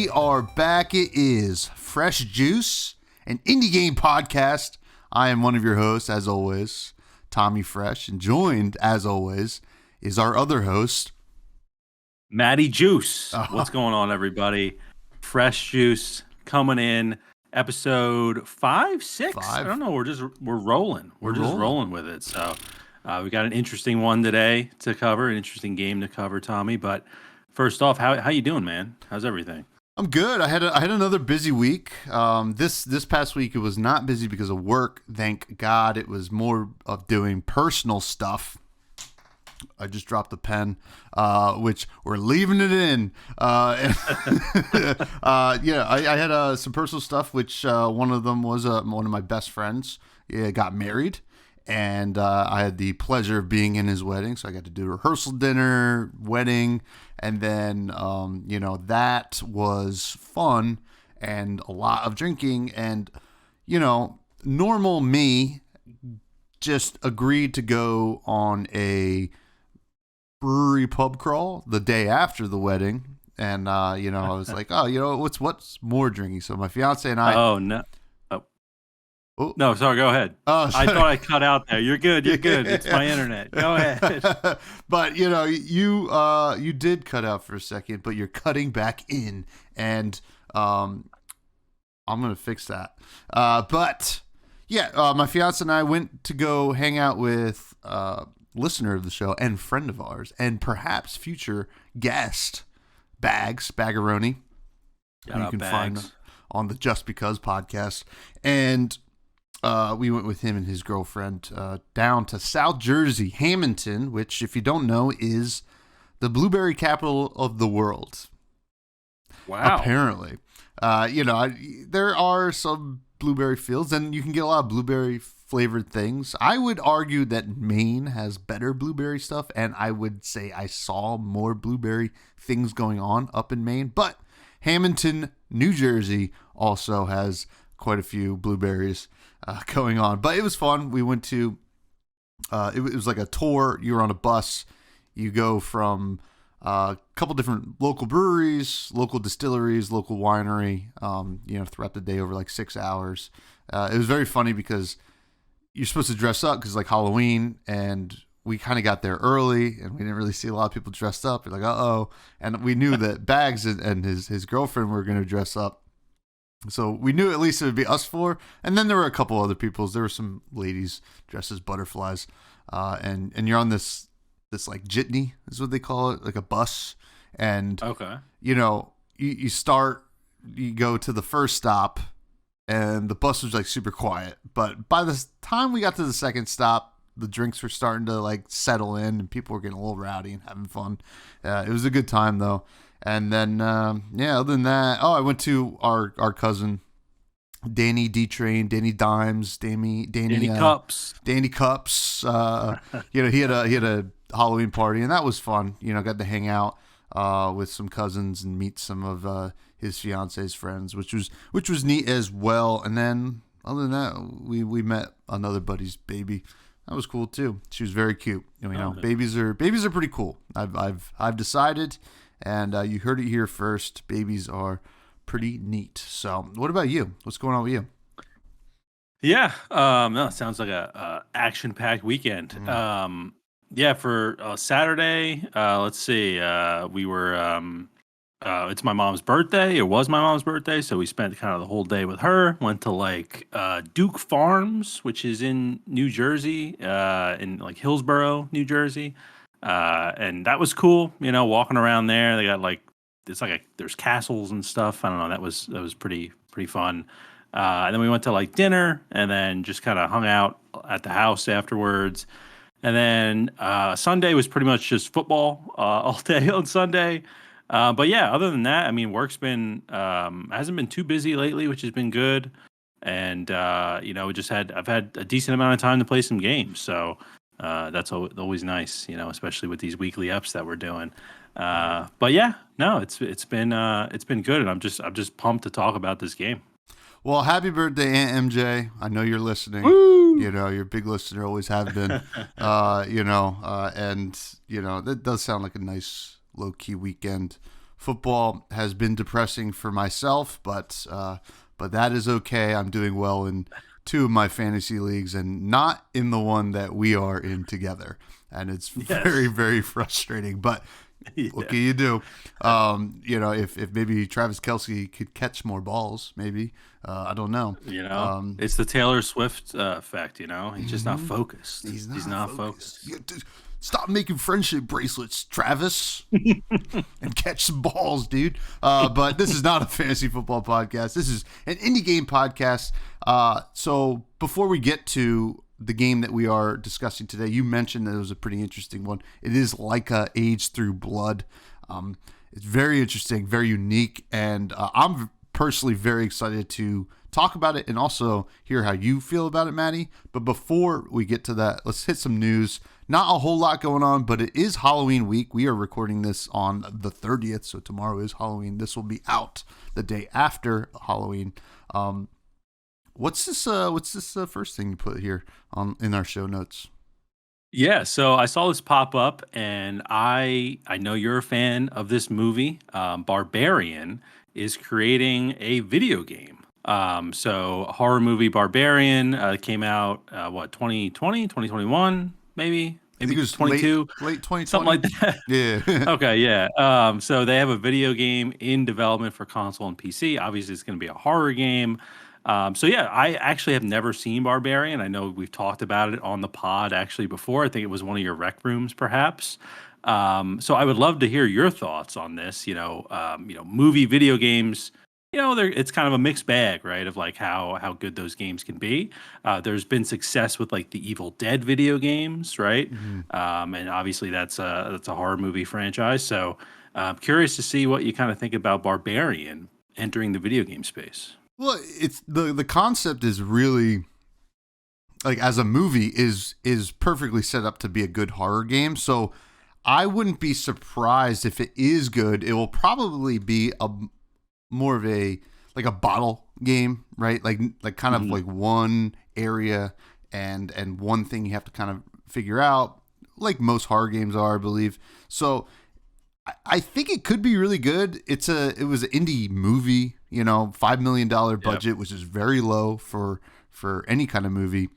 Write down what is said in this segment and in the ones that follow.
We are back. It is Fresh Juice, an indie game podcast. I am one of your hosts, as always, Tommy Fresh, and joined, as always, is our other host, Matty Juice. What's going on, everybody? Fresh Juice coming in, episode 5, 6? I don't know. We're rolling. We're just rolling with it. So we got an interesting one today to cover, an interesting game to cover, Tommy. But first off, how you doing, man? How's everything? I'm good. I had another busy week. This past week it was not busy because of work. Thank God. It was more of doing personal stuff. I just dropped the pen, which we're leaving it in. I had some personal stuff, which one of them was one of my best friends got married. And I had the pleasure of being in his wedding. So I got to do rehearsal dinner, wedding. And then, that was fun and a lot of drinking. And, normal me just agreed to go on a brewery pub crawl the day after the wedding. And, I was like, what's more drinking? So my fiance and I... Oh, no. Oh. No, sorry, go ahead. Oh, I thought I cut out there. You're good. It's my internet. Go ahead. But, you did cut out for a second, but you're cutting back in. And I'm going to fix that. My fiance and I went to go hang out with listener of the show and friend of ours and perhaps future guest, Baggeroni. You can find on the Just Because podcast. And... we went with him and his girlfriend down to South Jersey, Hamilton, which, if you don't know, is the blueberry capital of the world. Wow. Apparently. There are some blueberry fields, and you can get a lot of blueberry-flavored things. I would argue that Maine has better blueberry stuff, and I would say I saw more blueberry things going on up in Maine. But Hamilton, New Jersey also has quite a few blueberries going on, but it was fun. We went to it was like a tour. You were on a bus. You go from a couple different local breweries, local distilleries, local winery, throughout the day over like 6 hours. It was very funny because you're supposed to dress up because it's like Halloween, and we kind of got there early and we didn't really see a lot of people dressed up. You're like, uh-oh. And we knew that Bags and his girlfriend were going to dress up. So we knew at least it would be us four. And then there were a couple other people. There were some ladies dressed as butterflies. And you're on this like jitney is what they call it, like a bus. And, okay, you go to the first stop and the bus was like super quiet. But by the time we got to the second stop, the drinks were starting to like settle in and people were getting a little rowdy and having fun. It was a good time though. And then, other than that, I went to our cousin, Danny D-Train, Danny Dimes, Danny Cups. Danny Cups. He had a Halloween party, and that was fun. Got to hang out with some cousins and meet some of his fiance's friends, which was neat as well. And then, other than that, we met another buddy's baby. That was cool too. She was very cute. Babies are pretty cool. I've decided. And you heard it here first. Babies are pretty neat. So, what about you? What's going on with you? Yeah, it sounds like a action-packed weekend. For Saturday, let's see. We were. It's my mom's birthday. It was my mom's birthday, so we spent kind of the whole day with her. Went to like Duke Farms, which is in New Jersey, in like Hillsborough, New Jersey. And that was cool, walking around there. They got there's castles and stuff. I don't know. That was pretty fun. And then we went to like dinner and then just kind of hung out at the house afterwards. And then, Sunday was pretty much just football, all day on Sunday. But yeah, other than that, I mean, work's been, hasn't been too busy lately, which has been good. And, I've had a decent amount of time to play some games. So, that's always nice, especially with these weekly ups that we're doing. But yeah, no, it's been good, and I'm just pumped to talk about this game. Well, happy birthday, Aunt MJ. I know you're listening. Woo! You're a big listener, always have been. And that does sound like a nice low key weekend football has been depressing for myself, but that is okay. I'm doing well in two of my fantasy leagues and not in the one that we are in together. And it's very, very frustrating. But what can you do? If maybe Travis Kelce could catch more balls, maybe. I don't know. It's the Taylor Swift effect, He's just not focused. He's not focused. Stop making friendship bracelets, Travis, and catch some balls, dude. But this is not a fantasy football podcast. This is an indie game podcast. So before we get to the game that we are discussing today, you mentioned that it was a pretty interesting one. It is Laika Age Through Blood. It's very interesting, very unique, and I'm personally very excited to talk about it and also hear how you feel about it, Matty. But before we get to that, let's hit some news. Not a whole lot going on, but it is Halloween week. We are recording this on the 30th, so tomorrow is Halloween. This will be out the day after Halloween. What's this first thing you put here in our show notes? Yeah, so I saw this pop up, and I know you're a fan of this movie. Barbarian is creating a video game. So horror movie Barbarian came out 2020, 2021, maybe I think it was 22, late 2020, something like that. Yeah. Okay, yeah. So they have a video game in development for console and PC. Obviously, it's going to be a horror game. So yeah, I actually have never seen Barbarian. I know we've talked about it on the pod actually before. I think it was one of your rec rooms, perhaps. So I would love to hear your thoughts on this. Movie, video games. It's kind of a mixed bag, right? Of like how good those games can be. There's been success with like the Evil Dead video games, right? Mm-hmm. And obviously that's a horror movie franchise. So I'm curious to see what you kind of think about Barbarian entering the video game space. Well, it's the concept is really like as a movie is perfectly set up to be a good horror game. So I wouldn't be surprised if it is good. It will probably be more of a bottle game, right? Like kind of like one area and one thing you have to kind of figure out, like most horror games are, I believe. So I think it could be really good. It was an indie movie, $5 million budget, which is very low for any kind of movie,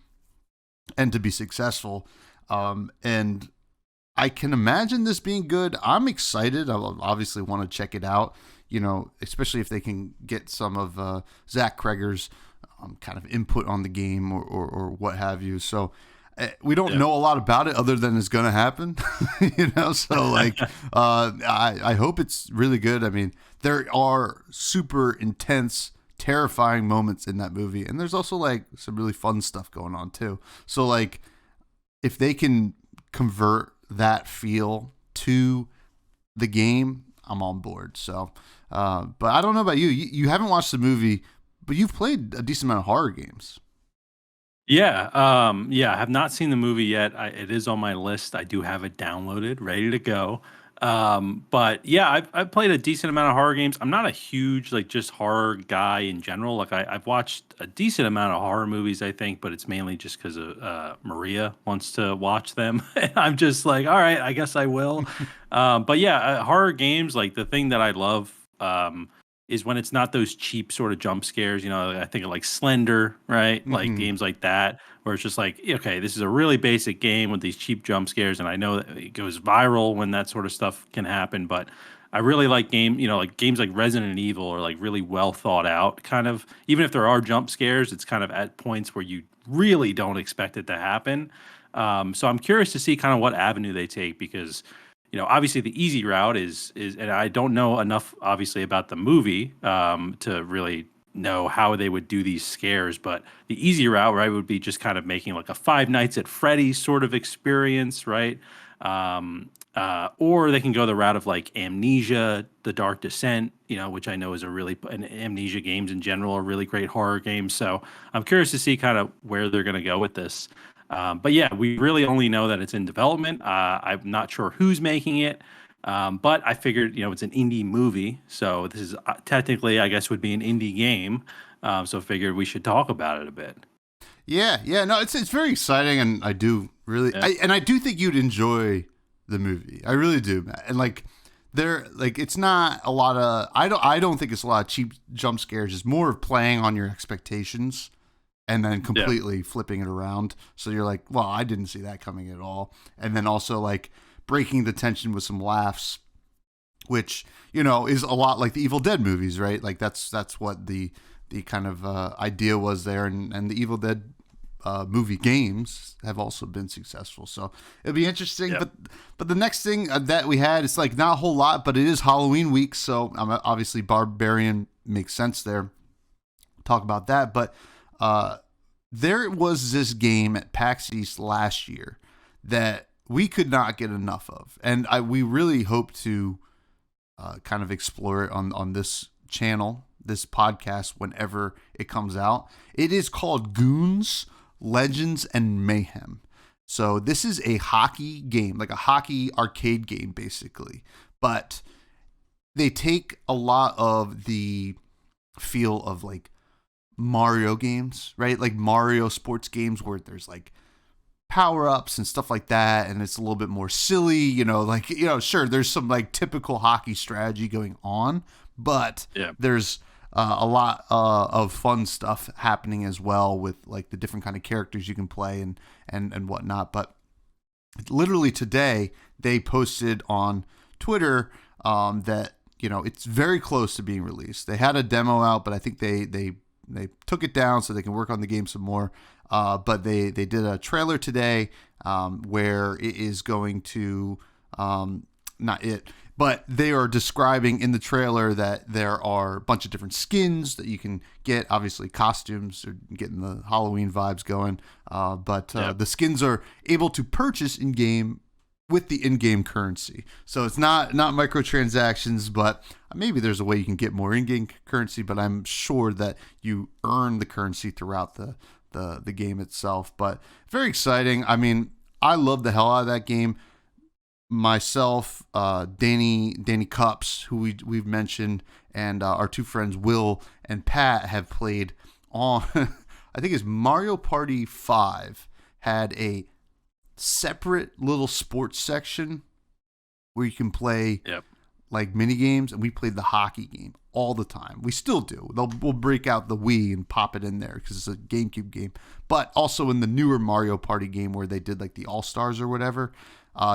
and to be successful. And I can imagine this being good. I'm excited. I obviously want to check it out, especially if they can get some of Zach Kreger's kind of input on the game or what have you. So we don't know a lot about it other than it's going to happen, so like, I hope it's really good. I mean, there are super intense, terrifying moments in that movie. And there's also like some really fun stuff going on too. So like if they can convert that feel to the game, I'm on board. So, but I don't know about you. You haven't watched the movie, but you've played a decent amount of horror games. Yeah, I have not seen the movie yet. It is on my list. I do have it downloaded, ready to go. But yeah, I've played a decent amount of horror games. I'm not a huge just horror guy in general. Like I've watched a decent amount of horror movies, I think, but it's mainly just because of Maria wants to watch them. And I'm just like, all right, I guess I will. But yeah, horror games, like the thing that I love is when it's not those cheap sort of jump scares. I think of like Slender, right? Mm-hmm. Like games like that, where it's just like, okay, this is a really basic game with these cheap jump scares, and I know that it goes viral when that sort of stuff can happen. But I really like like games like Resident Evil are like really well thought out, kind of. Even if there are jump scares, it's kind of at points where you really don't expect it to happen. So I'm curious to see kind of what avenue they take, because obviously the easy route is, and I don't know enough, obviously, about the movie to really know how they would do these scares. But the easy route, right, would be just kind of making like a Five Nights at Freddy's sort of experience, right? Or they can go the route of like Amnesia, The Dark Descent, which I know is and Amnesia games in general are really great horror games. So I'm curious to see kind of where they're going to go with this. But yeah, we really only know that it's in development. I'm not sure who's making it, but I figured, it's an indie movie, so this is technically, I guess, would be an indie game. So I figured we should talk about it a bit. Yeah, no, it's very exciting, and I do really, I do think you'd enjoy the movie. I really do, and like There, like, it's not a lot of. I don't think it's a lot of cheap jump scares. It's more of playing on your expectations and then Yeah. completely flipping it around. So you're like, well, I didn't see that coming at all. And then also like breaking the tension with some laughs, which is a lot like the Evil Dead movies, right? Like that's what the kind of idea was there, and the Evil Dead movie games have also been successful. So it'll be interesting. Yep. But the next thing that we had, it's like not a whole lot, but it is Halloween week, so obviously Barbarian makes sense there. Talk about that, but there was this game at PAX East last year that we could not get enough of, and we really hope to kind of explore it on this channel, this podcast, whenever it comes out. It is called Goons, Legends, and Mayhem. So this is a hockey game, like a hockey arcade game, basically. But they take a lot of the feel of like Mario games, right? Like Mario sports games where there's like power-ups and stuff like that, and it's a little bit more silly, like, sure, there's some like typical hockey strategy going on, but Yeah. there's a lot of fun stuff happening as well with like the different kind of characters you can play and whatnot. But literally today they posted on Twitter that it's very close to being released. They had a demo out, but I think they took it down so they can work on the game some more. But they did a trailer today where it is going to, not it, but they are describing in the trailer that there are a bunch of different skins that you can get. Obviously, costumes are getting the Halloween vibes going. But the skins are able to purchase in-game with the in-game currency. So it's not microtransactions, but maybe there's a way you can get more in-game currency, but I'm sure that you earn the currency throughout the game itself. But very exciting. I mean, I love the hell out of that game. Myself, Danny Cups, who we've mentioned, and our two friends Will and Pat have played on I think it's Mario Party 5 had a separate little sports section where you can play like mini games, and we played the hockey game all the time. We still do. We'll break out the Wii and pop it in there because it's a GameCube game. But also in the newer Mario Party game where they did like the All-Stars or whatever,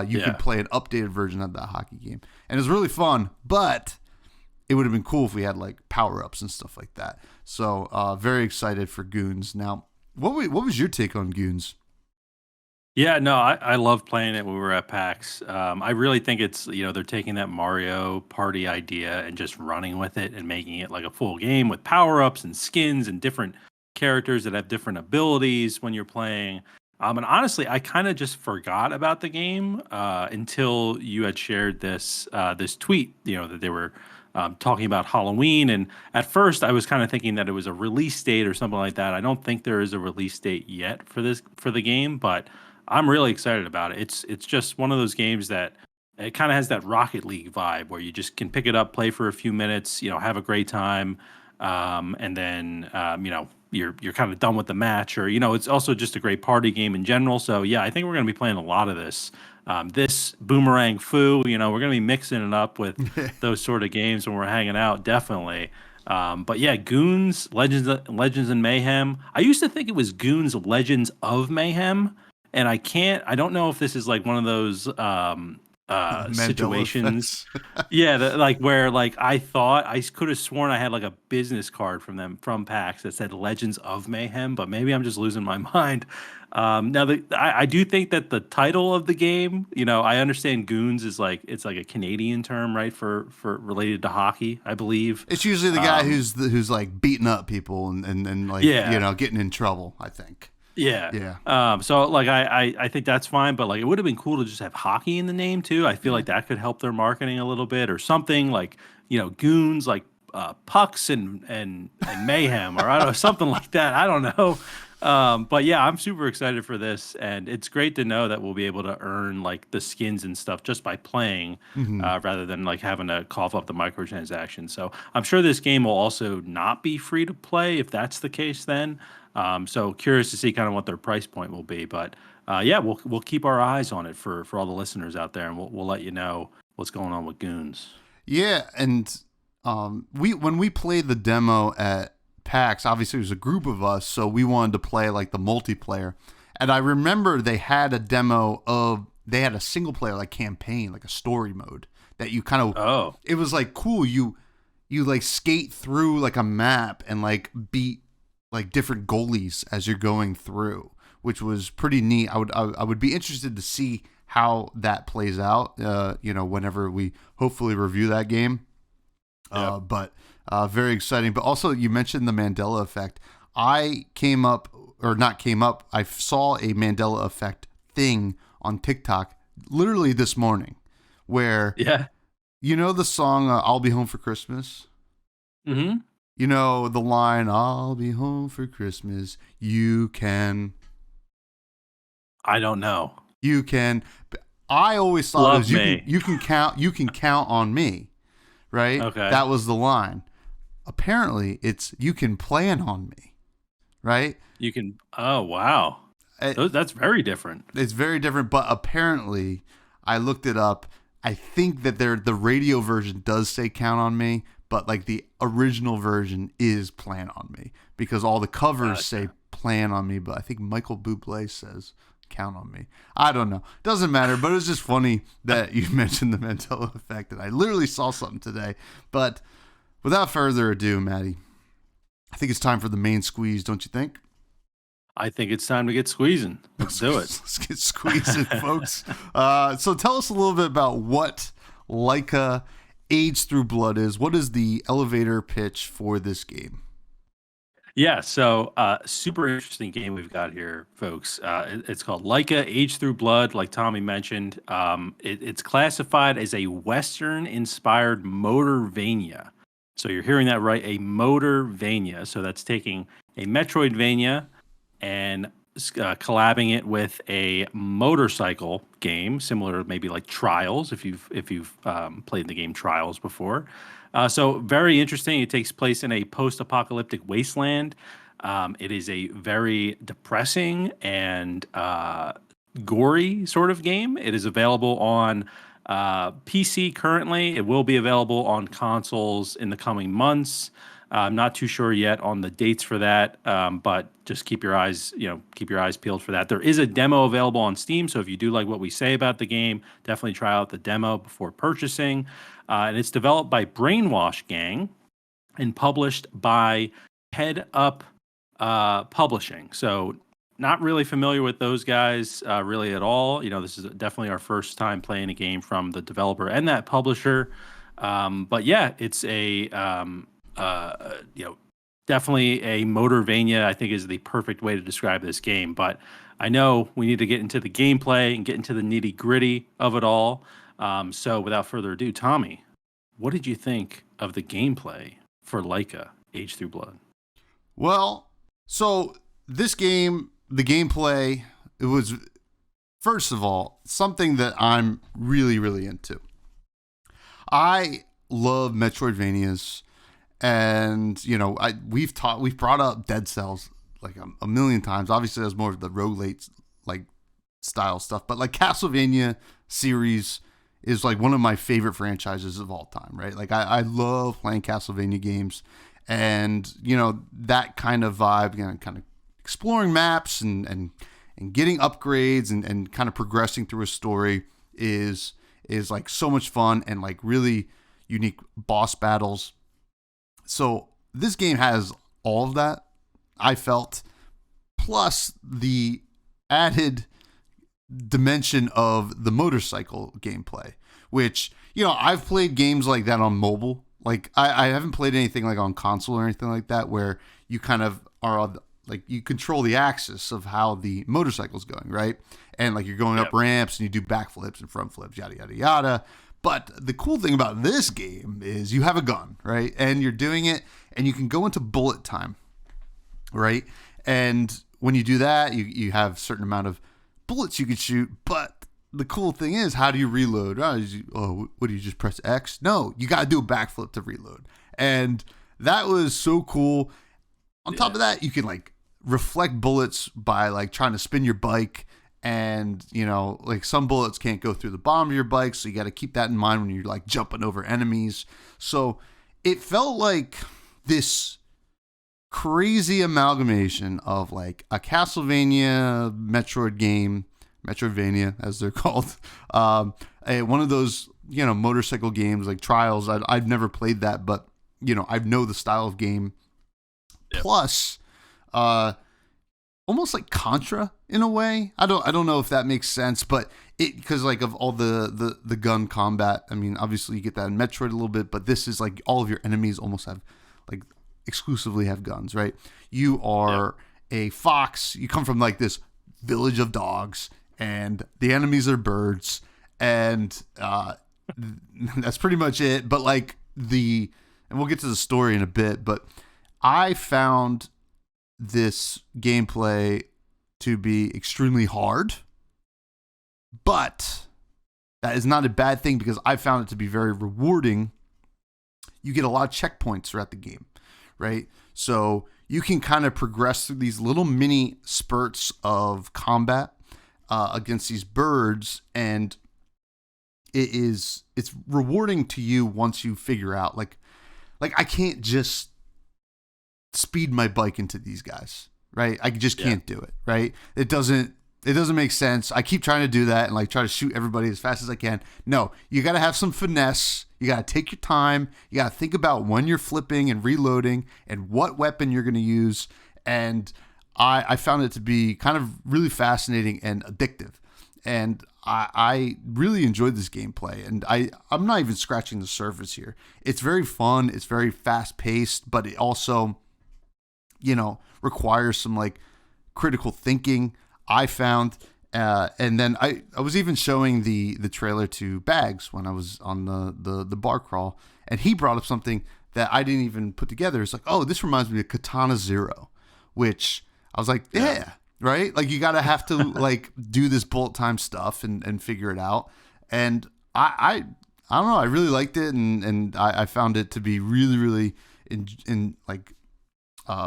you could play an updated version of that hockey game. And it was really fun, but it would have been cool if we had like power-ups and stuff like that. So very excited for Goons. Now, what was your take on Goons? Yeah, no, I love playing it when we were at PAX. I really think it's, they're taking that Mario Party idea and just running with it and making it like a full game with power-ups and skins and different characters that have different abilities when you're playing. And honestly, I kind of just forgot about the game until you had shared this tweet, that they were talking about Halloween. And at first, I was kind of thinking that it was a release date or something like that. I don't think there is a release date yet for the game, but I'm really excited about it. It's just one of those games that it kind of has that Rocket League vibe where you just can pick it up, play for a few minutes, have a great time, and then you're kind of done with the match, or it's also just a great party game in general. So yeah, I think we're going to be playing a lot of this. This Boomerang Foo, we're going to be mixing it up with those sort of games when we're hanging out, definitely. But yeah, Goons, Legends and Mayhem. I used to think it was Goons, Legends of Mayhem. And I don't know if this is like one of those situations. Yeah, where like I thought I could have sworn I had like a business card from PAX that said Legends of Mayhem, but maybe I'm just losing my mind. Now I do think that the title of the game, I understand Goons is like it's like a Canadian term, right, for related to hockey, I believe. It's usually the guy who's like beating up people and like getting in trouble, I think. Yeah. So like I think that's fine, but like it would have been cool to just have hockey in the name too. I feel like that could help their marketing a little bit, or something like Goons, like pucks and mayhem, or I don't know, something like that. I don't know. But yeah, I'm super excited for this, and it's great to know that we'll be able to earn like the skins and stuff just by playing, rather than like having to cough up the microtransactions. So I'm sure this game will also not be free to play if that's the case then. So curious to see kind of what their price point will be, but yeah, we'll keep our eyes on it for all the listeners out there, and we'll let you know what's going on with goons. Yeah, and when we played the demo at PAX, obviously it was a group of us, so we wanted to play like the multiplayer. And I remember they had a demo of they had a single player like campaign, like a story mode that you kind of Oh, it was like cool. You like skate through like a map and like beat like different goalies as you're going through, which was pretty neat. I would be interested to see how that plays out. Whenever we hopefully review that game. yep. But very exciting. But also, you mentioned the Mandela effect. I came up, or not came up, I saw a Mandela effect thing on TikTok literally this morning where, Yeah. you know, the song I'll Be Home for Christmas? Mm-hmm. You know, the line, I'll be home for Christmas. You can. I don't know. You can. I always thought it Love was me. you can count on me, right? Okay. That was the line. Apparently, it's you can plan on me, right? You can. Oh, wow. That's very different. It's very different, but apparently, I looked it up. I think that the radio version does say count on me, but like the original version is plan on me because all the covers say plan on me, but I think Michael Bublé says count on me. I don't know. Doesn't matter, but it was just funny that you mentioned the Mandela effect, and I literally saw something today. But without further ado, Matty, I think it's time for the main squeeze, don't you think? I think it's time to get squeezing. Let's do it. Let's get squeezing, folks. So tell us a little bit about what Laika Age Through Blood is. What is the elevator pitch for this game? Yeah, so super interesting game we've got here, folks. It's called Laika Age Through Blood, like Tommy mentioned. It's classified as a Western-inspired motorvania. So you're hearing that right, a motorvania. So that's taking a Metroidvania and collabing it with a motorcycle game, similar to maybe like Trials, if you've played the game Trials before. So very interesting. It takes place in a post-apocalyptic wasteland. It is a very depressing and gory sort of game. It is available on PC currently. It will be available on consoles in the coming months. I'm not too sure yet on the dates for that, but just keep your eyes peeled for that. There is a demo available on Steam, so if you do like what we say about the game, definitely try out the demo before purchasing. And it's developed by Brainwash Gang and published by Head Up Publishing. So not really familiar with those guys really at all. This is definitely our first time playing a game from the developer and that publisher. But yeah, it's a definitely a motorvania, I think is the perfect way to describe this game. But I know we need to get into the gameplay and get into the nitty gritty of it all. So without further ado, Tommy, what did you think of the gameplay for Laika Age Through Blood? Well, so this game, the gameplay, it was, first of all, something that I'm really, really into. I love Metroidvanias. And we've brought up Dead Cells like a million times. Obviously, that's more of the roguelite like style stuff, but like Castlevania series is like one of my favorite franchises of all time, right? Like I love playing Castlevania games, and that kind of vibe, kind of exploring maps and getting upgrades and kind of progressing through a story is like so much fun, and like really unique boss battles. So this game has all of that, I felt, plus the added dimension of the motorcycle gameplay, which, I've played games like that on mobile. Like I haven't played anything like on console or anything like that where you kind of are like you control the axis of how the motorcycle's going, right? And like you're going up ramps and you do backflips and front flips, yada, yada, yada. But the cool thing about this game is you have a gun, right? And you're doing it, and you can go into bullet time, right? And when you do that, you have a certain amount of bullets you can shoot. But the cool thing is, how do you reload? What do you just press X? No, you got to do a backflip to reload. And that was so cool. On top of that, you can like reflect bullets by like trying to spin your bike and like some bullets can't go through the bottom of your bike, so you got to keep that in mind when you're like jumping over enemies. So it felt like this crazy amalgamation of like a Castlevania Metroidvania as they're called, one of those motorcycle games like Trials. I've never played that, but I know the style of game. Yep. Plus almost like Contra in a way. I don't know if that makes sense, but because like of all the gun combat, I mean, obviously you get that in Metroid a little bit, but this is like all of your enemies almost have like exclusively have guns, right? You are a fox. You come from like this village of dogs, and the enemies are birds, and that's pretty much it. But like and we'll get to the story in a bit, but I found this gameplay to be extremely hard, but that is not a bad thing because I found it to be very rewarding. You get a lot of checkpoints throughout the game, right? So you can kind of progress through these little mini spurts of combat against these birds, and it's rewarding to you once you figure out like I can't just speed my bike into these guys, right? I just can't do it, right? It doesn't make sense. I keep trying to do that and like try to shoot everybody as fast as I can. No, you got to have some finesse. You got to take your time. You got to think about when you're flipping and reloading and what weapon you're going to use. And I found it to be kind of really fascinating and addictive. And I really enjoyed this gameplay. And I'm not even scratching the surface here. It's very fun. It's very fast paced, but it also requires some like critical thinking, I found. And then I was even showing the trailer to Bags when I was on the bar crawl, and he brought up something that I didn't even put together. It's like, oh, this reminds me of Katana Zero, which I was like, yeah, right? Like you gotta have to like do this bullet time stuff and figure it out. And I don't know, I really liked it, and I found it to be really, really in like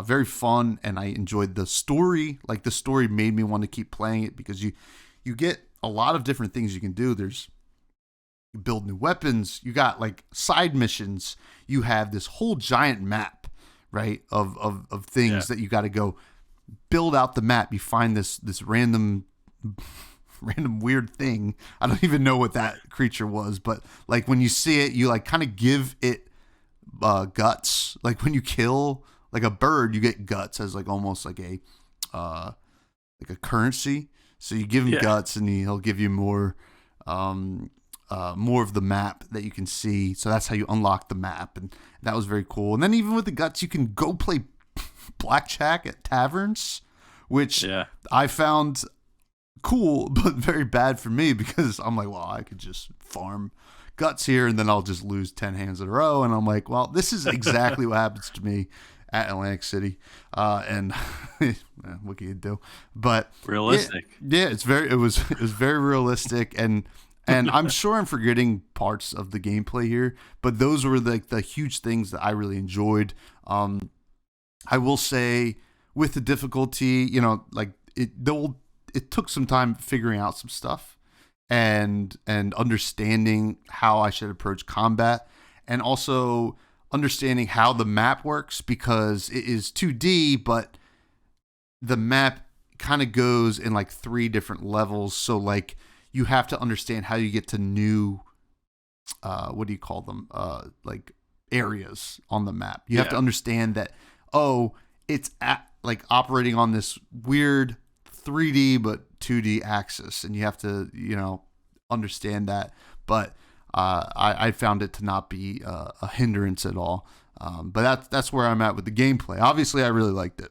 very fun, and I enjoyed the story. Like the story made me want to keep playing it because you get a lot of different things you can do. You build new weapons. You got like side missions. You have this whole giant map, right? Of things that you got to go build out the map. You find this random weird thing. I don't even know what that creature was, but like when you see it, you like kind of give it guts. Like when you kill like a bird, you get guts as like almost like a currency. So you give him guts, and he'll give you more of the map that you can see. So that's how you unlock the map, and that was very cool. And then even with the guts, you can go play blackjack at taverns, which I found cool, but very bad for me because I'm like, well, I could just farm guts here, and then I'll just lose 10 hands in a row. And I'm like, well, this is exactly what happens to me at Atlantic City, and what can you do? But realistic, it was very realistic, and I'm sure I'm forgetting parts of the gameplay here, but those were like the huge things that I really enjoyed. I will say with the difficulty, like it took some time figuring out some stuff and understanding how I should approach combat, and also understanding how the map works, because it is 2D, but the map kind of goes in like 3 different levels. So like you have to understand how you get to new, what do you call them? Like areas on the map. You have to understand that, it's like operating on this weird 3D but 2D axis, and you have to, understand that. But I found it to not be a hindrance at all. But that's where I'm at with the gameplay. Obviously, I really liked it.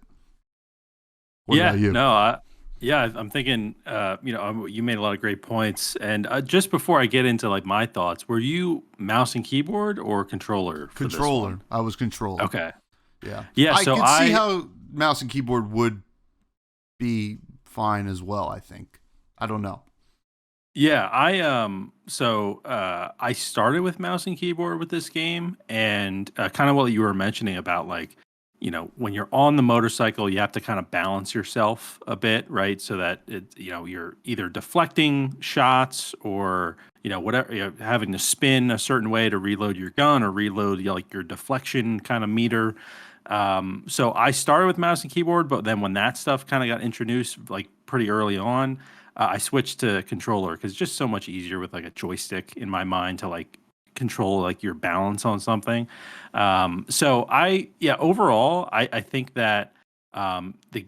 What about you? No, I'm thinking, you made a lot of great points. And just before I get into like my thoughts, were you mouse and keyboard or controller? Controller. I was controller. Okay. Yeah. Yeah. I could see how mouse and keyboard would be fine as well, I think. I don't know. Yeah, I started with mouse and keyboard with this game, and kind of what you were mentioning about like, when you're on the motorcycle, you have to kind of balance yourself a bit, right? So that you're either deflecting shots or whatever, having to spin a certain way to reload your gun or reload like your deflection kind of meter. So I started with mouse and keyboard, but then when that stuff kind of got introduced, like pretty early on, I switched to controller because it's just so much easier with like a joystick in my mind to like control like your balance on something. Overall, I think that the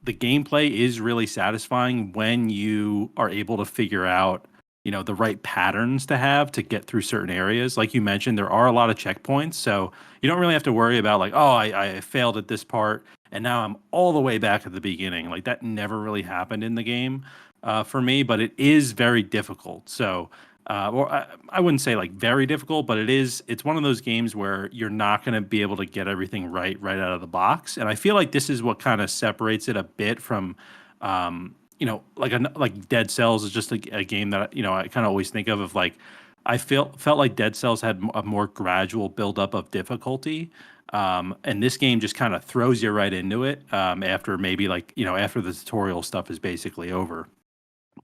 gameplay is really satisfying when you are able to figure out the right patterns to have to get through certain areas. Like you mentioned, there are a lot of checkpoints, so you don't really have to worry about like, oh, I failed at this part and now I'm all the way back at the beginning. Like that never really happened in the game for me, but it is very difficult. So I wouldn't say like very difficult, but it's one of those games where you're not going to be able to get everything right out of the box. And I feel like this is what kind of separates it a bit from like Dead Cells is just a game that I kind of always think of like I felt like Dead Cells had a more gradual buildup of difficulty. And this game just kind of throws you right into it after maybe like after the tutorial stuff is basically over.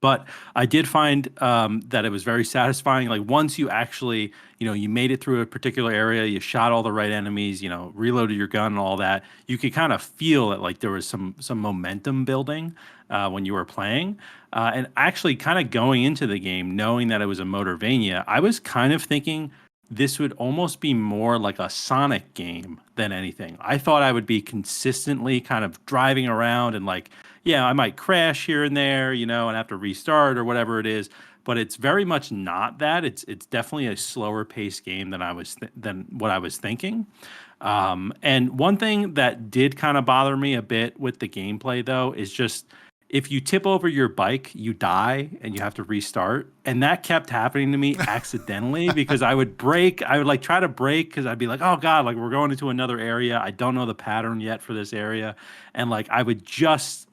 But I did find that it was very satisfying. Like once you actually, you made it through a particular area, you shot all the right enemies, reloaded your gun and all that. You could kind of feel that like there was some momentum building when you were playing. And actually, kind of going into the game, knowing that it was a Motorvania, I was kind of thinking this would almost be more like a Sonic game than anything. I thought I would be consistently kind of driving around and like, yeah, I might crash here and there, and have to restart or whatever it is. But it's very much not that. It's definitely a slower paced game than what I was thinking. And one thing that did kind of bother me a bit with the gameplay though is just if you tip over your bike, you die and you have to restart. And that kept happening to me accidentally because I would brake. I would like try to brake because I'd be like, oh God, like we're going into another area. I don't know the pattern yet for this area. And like I would just,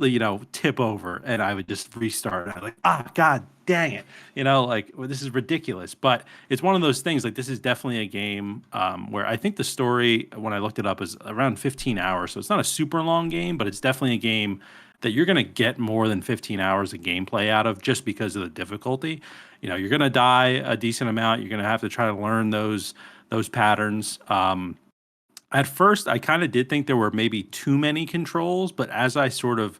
tip over and I would just restart. I'd like, God dang it. Like well, this is ridiculous. But it's one of those things like this is definitely a game where I think the story, when I looked it up, is around 15 hours. So it's not a super long game, but it's definitely a game that you're going to get more than 15 hours of gameplay out of just because of the difficulty. You're going to die a decent amount. You're going to have to try to learn those patterns. At first, I kind of did think there were maybe too many controls, but as I sort of,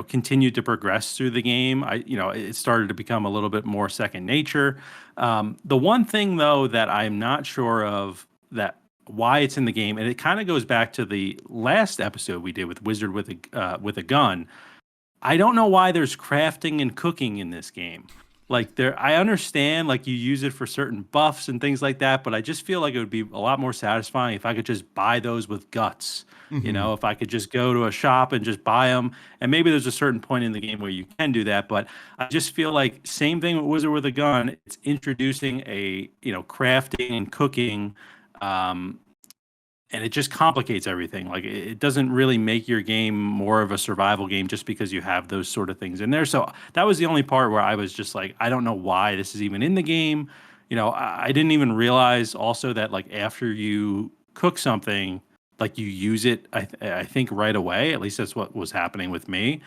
continued to progress through the game, it started to become a little bit more second nature. The one thing though that I'm not sure of that why it's in the game, and it kind of goes back to the last episode we did with Wizard with a Gun. I don't know why there's crafting and cooking in this game. Like I understand like you use it for certain buffs and things like that, but I just feel like it would be a lot more satisfying if I could just buy those with guts. Hmm. If I could just go to a shop and just buy them, and maybe there's a certain point in the game where you can do that, but I just feel like same thing with Wizard with a Gun. It's introducing a crafting and cooking um, and it just complicates everything. Like it doesn't really make your game more of a survival game just because you have those sort of things in there. So that was the only part where I was just like, I don't know why this is even in the game. I didn't even realize also that like after you cook something, like you use it, I think right away. At least that's what was happening with me.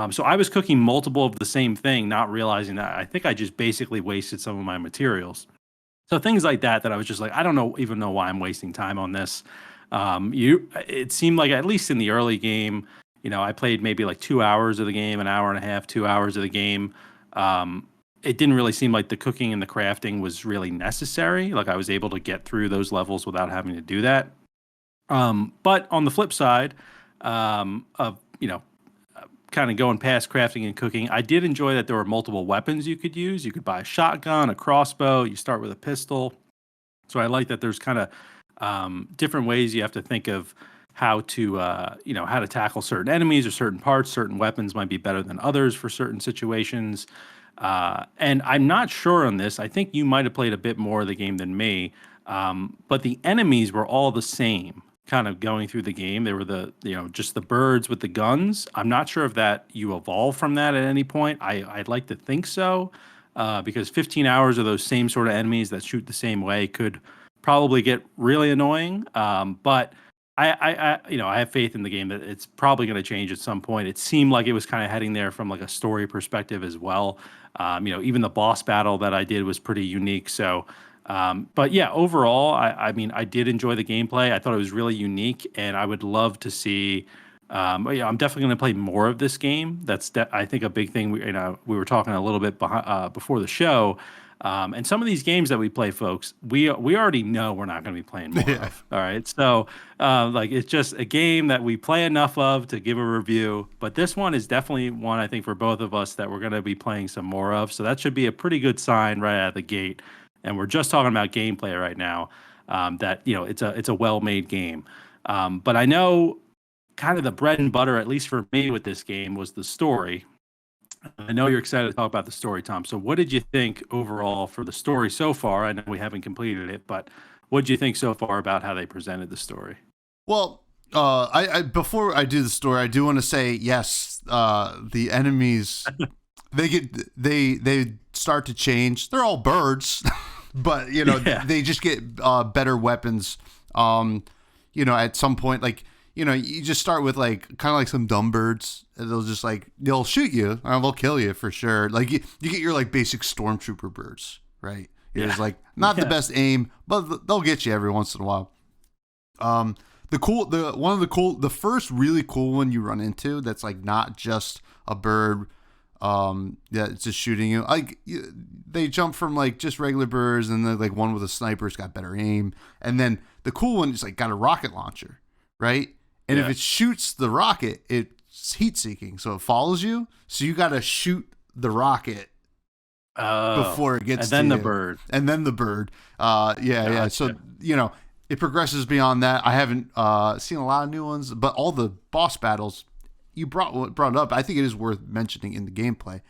So I was cooking multiple of the same thing, not realizing that I think I just basically wasted some of my materials. So things like that I was just like, I don't even know why I'm wasting time on this. It seemed like at least in the early game, I played maybe like 2 hours of the game, an hour and a half, 2 hours of the game. It didn't really seem like the cooking and the crafting was really necessary. Like I was able to get through those levels without having to do that. But on the flip side, of kind of going past crafting and cooking, I did enjoy that there were multiple weapons you could use. You could buy a shotgun, a crossbow. You start with a pistol. So I like that there's kind of different ways you have to think of how to how to tackle certain enemies or certain parts. Certain weapons might be better than others for certain situations. And I'm not sure on this. I think you might have played a bit more of the game than me. But the enemies were all the same kind of going through the game. They were just the birds with the guns. I'm not sure if that you evolve from that at any point. I'd like to think so, because 15 hours of those same sort of enemies that shoot the same way could probably get really annoying. But I have faith in the game that it's probably going to change at some point. It seemed like it was kind of heading there from like a story perspective as well. Even the boss battle that I did was pretty unique. So, but yeah, overall, I mean, I did enjoy the gameplay. I thought it was really unique, and I would love to see. Yeah, I'm definitely going to play more of this game. I think a big thing. We were talking a little bit before the show. And some of these games that we play, folks, we already know we're not going to be playing more Yeah. of. All right, so like it's just a game that we play enough of to give a review. But this one is definitely one I think for both of us that we're going to be playing some more of. So that should be a pretty good sign right out of the gate. And we're just talking about gameplay right now. That it's a well-made game. But I know kind of the bread and butter, at least for me with this game, was the story. I know you're excited to talk about the story, Tom. So, what did you think overall for the story so far? I know we haven't completed it, but what did you think so far about how they presented the story? Well, I before I do the story, I do want to say yes. The enemies they start to change. They're all birds, but Yeah, they just get better weapons. At some point, like you just start with like kind of like some dumb birds. And they'll shoot you, and they'll kill you for sure. Like you get your like basic stormtrooper birds, right? It's like not the best aim, but they'll get you every once in a while. The first really cool one you run into that's like not just a bird, it's just shooting you. Like they jump from like just regular birds, and then like one with a sniper's got better aim, and then the cool one is like got a rocket launcher, right? And if it shoots the rocket, it's heat seeking, so it follows you. So you got to shoot the rocket before it gets and then to the you. bird. And then the bird. Yeah. So, it progresses beyond that. I haven't seen a lot of new ones, but all the boss battles you brought it up, I think it is worth mentioning in the gameplay.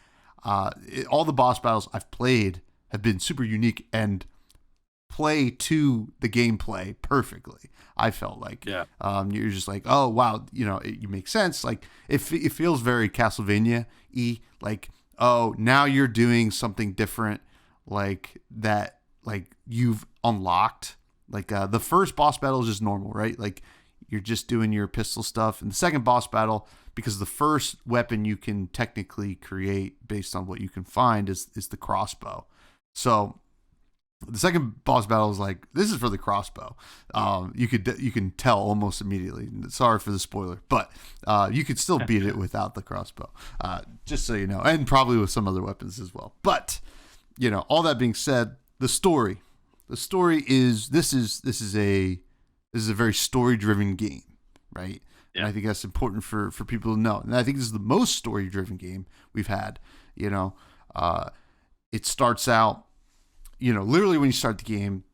All the boss battles I've played have been super unique and play to the gameplay perfectly. I felt like, you're just like, oh wow, it makes sense. Like it feels very Castlevania-y. Like, oh, now you're doing something different, like that, like you've unlocked. Like the first boss battle is just normal, right? Like you're just doing your pistol stuff, and the second boss battle, because the first weapon you can technically create based on what you can find is the crossbow. So the second boss battle is like, this is for the crossbow. You can tell almost immediately. Sorry for the spoiler, but you could still beat it without the crossbow. Just so you know, and probably with some other weapons as well. But all that being said, the story is this is a very story driven game, right? Yeah. And I think that's important for people to know. And I think this is the most story driven game we've had. It starts out. Literally when you start the game,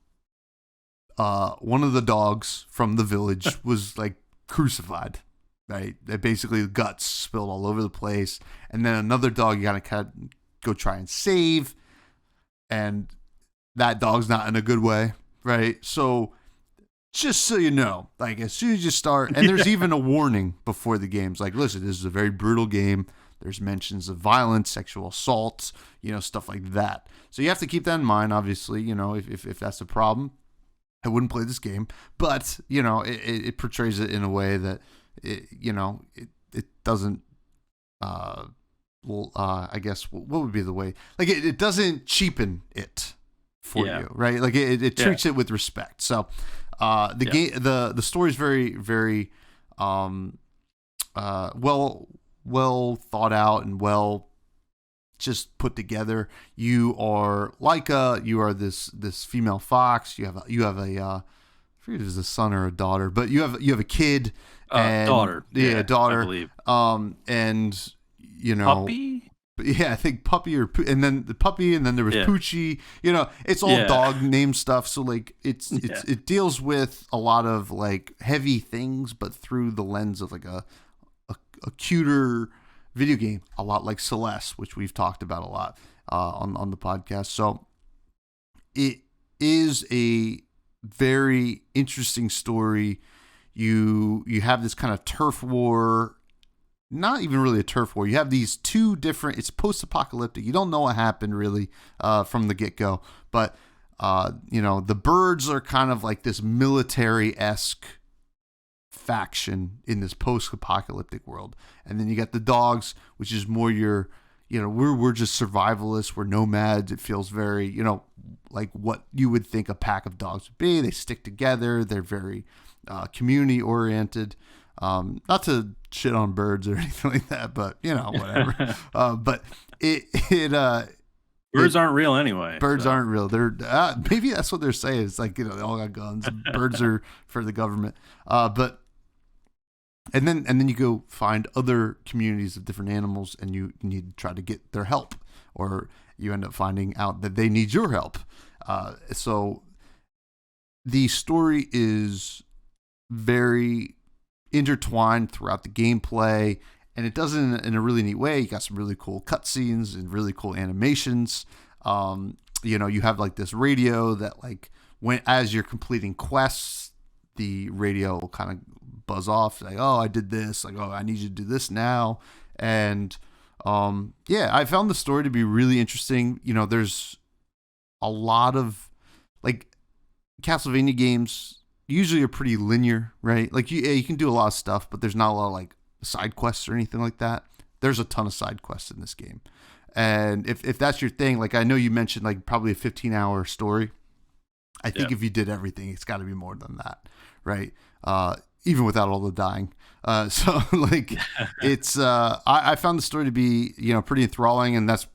one of the dogs from the village was like crucified, right? Basically the guts spilled all over the place. And then another dog you gotta kind of go try and save. And that dog's not in a good way, right? So just so you know, like as soon as you start, and there's even a warning before the game's like, listen, this is a very brutal game. There's mentions of violence, sexual assaults, stuff like that. So you have to keep that in mind, obviously, if that's a problem. I wouldn't play this game, but, it portrays it in a way that, it doesn't, I guess, what would be the way? Like, it doesn't cheapen it for you, right? Like, it treats it with respect. So the story is very, very well thought out and well just put together. You are Laika. You are this female fox. You have a I forget if it's a son or a daughter, but you have a kid. Daughter. Yeah, daughter. I believe. And Puppy. Yeah, I think puppy and then the puppy, and then there was Poochie. It's all dog name stuff. So like it deals with a lot of like heavy things, but through the lens of like a cuter video game, a lot like Celeste, which we've talked about a lot on the podcast. So it is a very interesting story. You have this kind of turf war, not even really a turf war. You have these two different, it's post-apocalyptic. You don't know what happened really from the get-go, but the birds are kind of like this military-esque faction in this post-apocalyptic world. And then you got the dogs, which is more your, we're just survivalists, we're nomads. It feels very, like what you would think a pack of dogs would be. They stick together. They're very community oriented. Not to shit on birds or anything like that, but whatever. But birds aren't real anyway. Birds aren't real. They're maybe that's what they're saying. It's like, they all got guns. Birds are for the government. And then you go find other communities of different animals, and you need to try to get their help, or you end up finding out that they need your help. So the story is very intertwined throughout the gameplay, and it does it in a really neat way. You got some really cool cutscenes and really cool animations. You have like this radio that, like, as you're completing quests, the radio will kind of buzz off, like, oh, I did this, like, oh, I need you to do this now. And I found the story to be really interesting. There's a lot of, like, Castlevania games usually are pretty linear, right? Like, you can do a lot of stuff, but there's not a lot of, like, side quests or anything like that. There's a ton of side quests in this game. And if that's your thing, like, I know you mentioned, like, probably a 15-hour story. I think if you did everything, it's got to be more than that, right? Even without all the dying. So, like, it's I found the story to be, pretty enthralling, and that's,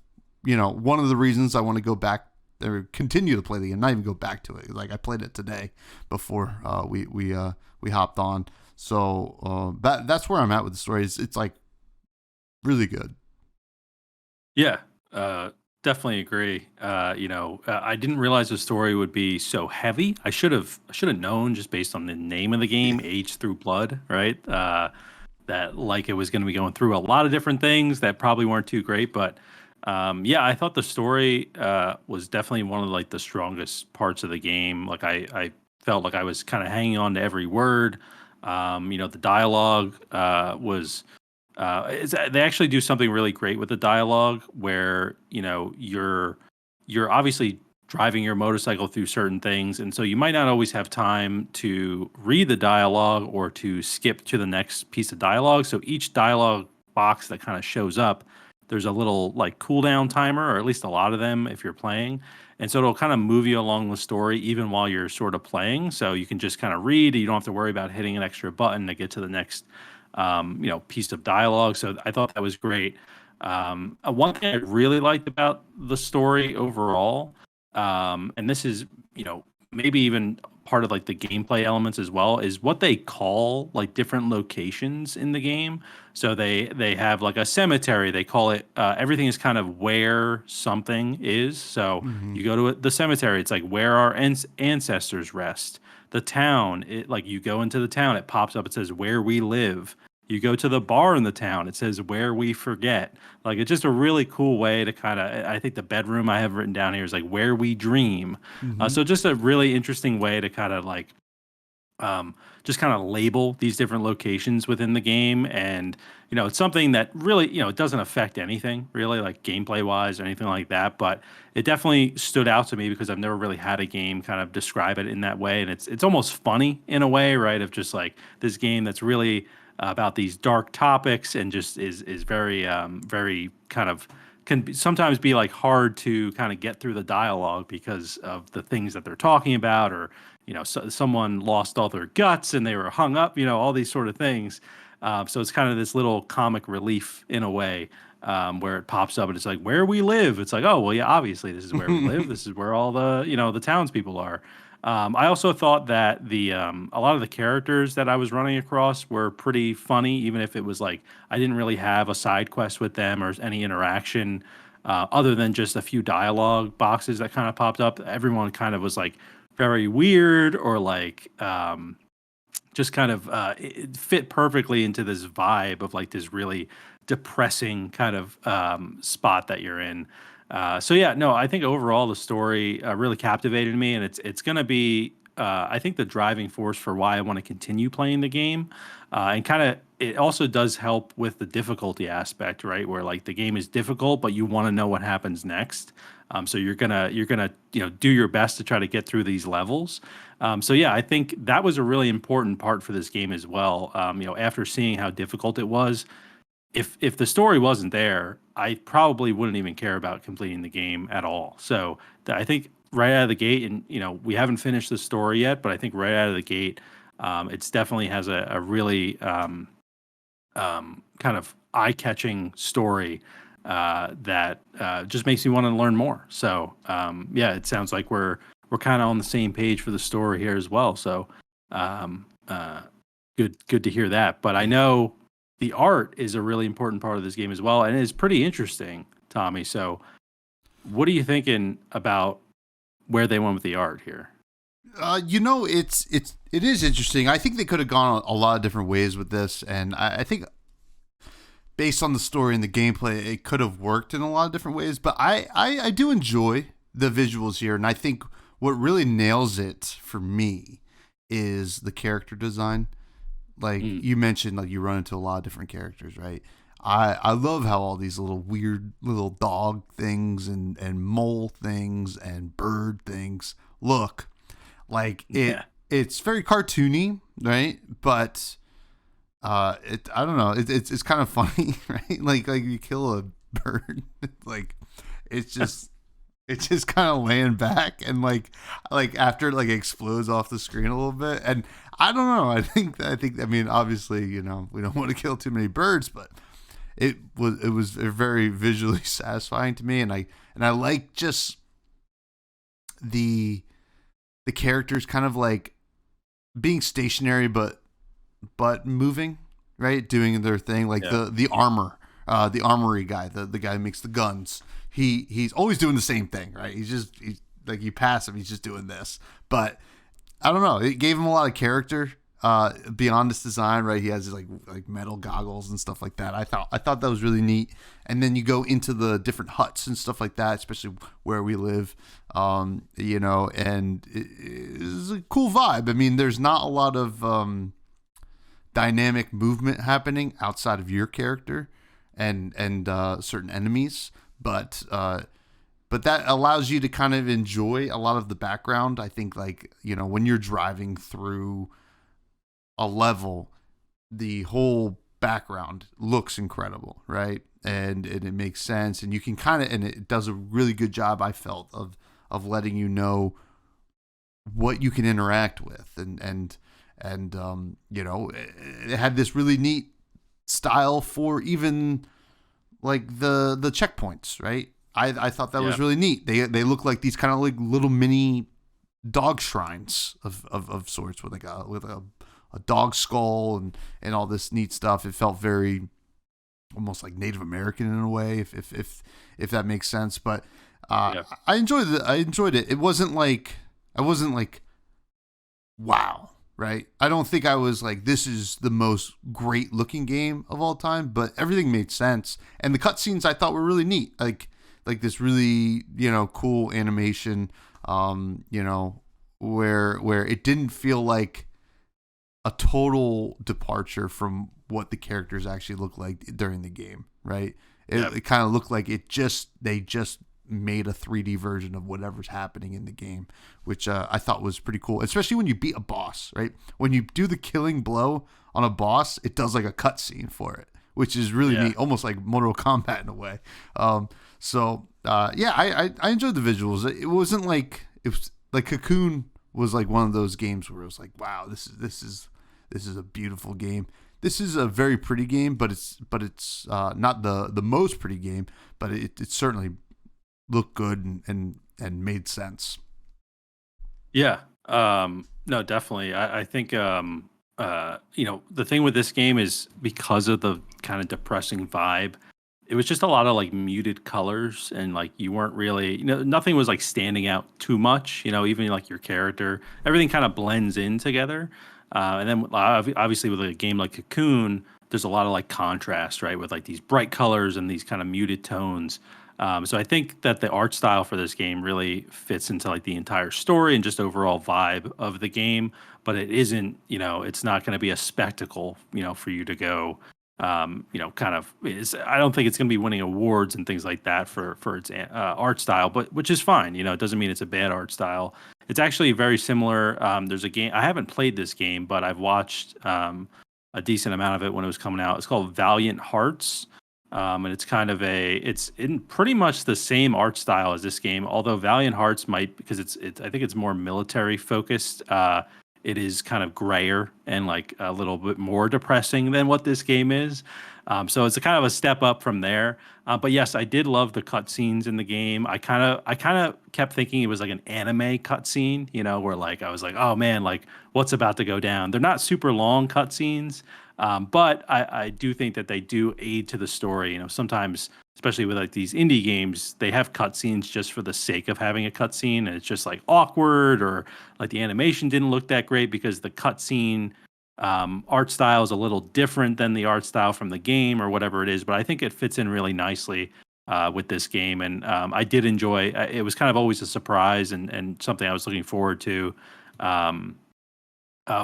one of the reasons I want to go back or continue to play the game, not even go back to it. Like, I played it today before we hopped on. So that's where I'm at with the story. It's like really good. Yeah, definitely agree. I didn't realize the story would be so heavy. I should have known, just based on the name of the game, Age Through Blood, right? That, like, it was going to be going through a lot of different things that probably weren't too great, but I thought the story was definitely one of, like, the strongest parts of the game. Like, I felt like I was kind of hanging on to every word. The dialogue was. They actually do something really great with the dialogue, where you're obviously driving your motorcycle through certain things, and so you might not always have time to read the dialogue or to skip to the next piece of dialogue. So each dialogue box that kind of shows up, there's a little, like, cooldown timer, or at least a lot of them if you're playing, and so it'll kind of move you along the story even while you're sort of playing. So you can just kind of read. You don't have to worry about hitting an extra button to get to the next piece of dialogue. So I thought that was great. One thing I really liked about the story overall, and this is, maybe even part of, like, the gameplay elements as well, is what they call, like, different locations in the game. So they have, like, a cemetery. They call it, everything is kind of where something is. So you go to the cemetery, it's like where our ancestors rest. The town, like, you go into the town, it pops up, it says where we live. You go to the bar in the town, it says where we forget. Like, it's just a really cool way to kind of, I think the bedroom I have written down here is like where we dream. So just a really interesting way to kind of, like, just kind of label these different locations within the game. And, it's something that really, it doesn't affect anything really, like, gameplay wise or anything like that. But it definitely stood out to me because I've never really had a game kind of describe it in that way. And it's almost funny in a way, right? Of just, like, this game that's really about these dark topics, and just is very very kind of, sometimes be, like, hard to kind of get through the dialogue because of the things that they're talking about, or someone lost all their guts and they were hung up, all these sort of things. So it's kind of this little comic relief in a way, where it pops up and it's like where we live. It's like, oh well, yeah, obviously this is where we live. This is where all the the townspeople are. I also thought that a lot of the characters that I was running across were pretty funny, even if it was like I didn't really have a side quest with them or any interaction, other than just a few dialogue boxes that kind of popped up. Everyone kind of was, like, very weird, or, like, just kind of it fit perfectly into this vibe of, like, this really depressing kind of spot that you're in. I think overall the story really captivated me, and it's going to be, I think, the driving force for why I want to continue playing the game. And kind of, it also does help with the difficulty aspect, right? Where, like, the game is difficult, but you want to know what happens next. So you're gonna do your best to try to get through these levels. So yeah, I think that was a really important part for this game as well. After seeing how difficult it was, if the story wasn't there, I probably wouldn't even care about completing the game at all. So I think right out of the gate, and we haven't finished the story yet, but I think right out of the gate, it's definitely has a really kind of eye-catching story that just makes me want to learn more. So yeah, it sounds like we're kind of on the same page for the story here as well. So um, uh, good to hear that. But I know the art is a really important part of this game as well, and it's pretty interesting, Tommy. So what are you thinking about where they went with the art here? It is interesting. I think they could have gone a lot of different ways with this, and I think based on the story and the gameplay, it could have worked in a lot of different ways. But I do enjoy the visuals here, and I think what really nails it for me is the character design. Like Mm, you mentioned, like you run into a lot of different characters, right? I love how all these little weird little dog things and mole things and bird things look like yeah, it's very cartoony, right? But I don't know, it's kind of funny, right? Like you kill a bird, like it's just it's just kind of laying back and like after it like explodes off the screen a little bit. And I don't know, I mean, obviously, we don't want to kill too many birds, but it was very visually satisfying to me. And I like just the the characters kind of like being stationary but moving, right? Doing their thing, like yeah, the armory guy, the guy who makes the guns. He's always doing the same thing, right? He's like, you pass him, he's just doing this. But I don't know, it gave him a lot of character beyond his design, right? He has his like metal goggles and stuff like that. I thought that was really neat. And then you go into the different huts and stuff like that, especially where we live, and it's a cool vibe. I mean, there's not a lot of dynamic movement happening outside of your character and certain enemies, but that allows you to kind of enjoy a lot of the background. I think, like, when you're driving through a level, the whole background looks incredible, right? And it makes sense, and you can kind of, and it does a really good job, I felt, of letting you know what you can interact with, and it had this really neat style for even like the checkpoints, right? I thought that yeah, was really neat. They look like these kind of like little mini dog shrines of sorts with a dog skull and all this neat stuff. It felt very almost like Native American in a way, if that makes sense. But yeah, I enjoyed it. I enjoyed it. I wasn't like wow, right? I don't think I was like, this is the most great looking game of all time, but everything made sense. And the cutscenes I thought were really neat. Like this really, cool animation, where it didn't feel like a total departure from what the characters actually look like during the game, right? yeah, It kind of looked like they just made a 3D version of whatever's happening in the game, which I thought was pretty cool, especially when you beat a boss, right? When you do the killing blow on a boss, it does like a cutscene for it, which is really yeah. neat, almost like Mortal Kombat in a way. Yeah, I enjoyed the visuals. It wasn't like, it was like Cocoon was like one of those games where it was like, wow, this is a beautiful game. This is a very pretty game, but it's not the most pretty game, but it certainly looked good and made sense. Yeah. No, definitely. I think the thing with this game is because of the kind of depressing vibe, it was just a lot of like muted colors and like you weren't really, nothing was like standing out too much, even like your character, everything kind of blends in together. And then obviously with a game like Cocoon, there's a lot of like contrast, right? With like these bright colors and these kind of muted tones. So I think that the art style for this game really fits into like the entire story and just overall vibe of the game. But it isn't, it's not going to be a spectacle, for you to go. kind of is. I don't think it's going to be winning awards and things like that for its art style, but which is fine. It doesn't mean it's a bad art style. It's actually very similar. There's a game I haven't played this game, but I've watched a decent amount of it when it was coming out. It's called Valiant Hearts. And it's kind of it's in pretty much the same art style as this game, although Valiant Hearts might, because I think it's more military focused. It is kind of grayer and like a little bit more depressing than what this game is. So it's a kind of a step up from there. But yes, I did love the cutscenes in the game. I kind of kept thinking it was like an anime cutscene, where like I was like, oh man, like what's about to go down? They're not super long cutscenes, but I do think that they do aid to the story. Sometimes, especially with like these indie games, they have cutscenes just for the sake of having a cutscene, and it's just like awkward, or like the animation didn't look that great because the cutscene art style is a little different than the art style from the game or whatever it is. But I think it fits in really nicely with this game, and I did enjoy. It was kind of always a surprise and something I was looking forward to.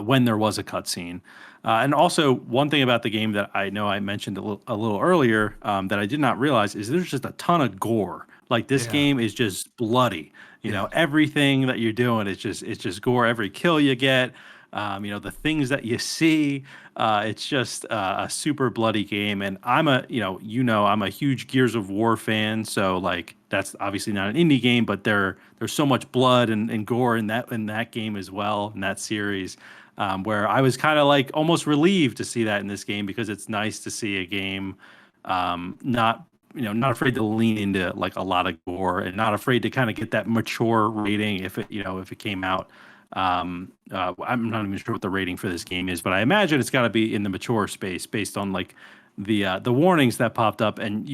When there was a cutscene. And also, one thing about the game that I know I mentioned a little earlier that I did not realize is there's just a ton of gore. Like this Yeah. game is just bloody. Yeah. Everything that you're doing is just gore. Every kill you get, the things that you see. It's just a super bloody game. And I'm a huge Gears of War fan. So like that's obviously not an indie game, but there's so much blood and gore in that game as well, in that series. Where I was kind of like almost relieved to see that in this game, because it's nice to see a game not afraid to lean into like a lot of gore, and not afraid to kind of get that mature rating if it came out. I'm not even sure what the rating for this game is, but I imagine it's got to be in the mature space based on like the warnings that popped up. And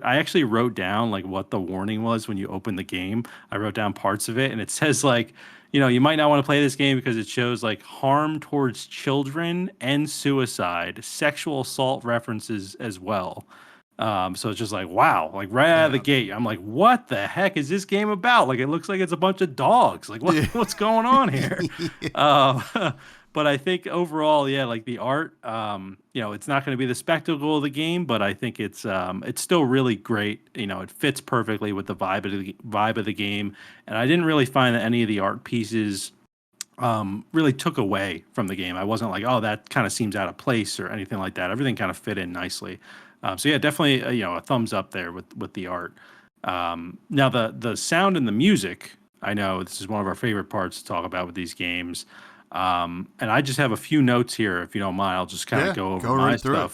I actually wrote down like what the warning was when you open the game. I wrote down parts of it, and it says like, you might not want to play this game because it shows like harm towards children and suicide, sexual assault references as well. So it's just like, wow, like right out of the Yeah. gate, I'm like, what the heck is this game about? Like, it looks like it's a bunch of dogs. Like, Yeah. what's going on here? Um, but I think overall, yeah, like the art, it's not going to be the spectacle of the game, but I think it's still really great. It fits perfectly with the vibe of the game, and I didn't really find that any of the art pieces really took away from the game. I wasn't like, oh, that kind of seems out of place or anything like that. Everything kind of fit in nicely. So yeah, definitely a thumbs up there with the art. Now the sound and the music. I know this is one of our favorite parts to talk about with these games. And I just have a few notes here, if you don't mind. I'll just kind of Yeah. go over Go my right through it.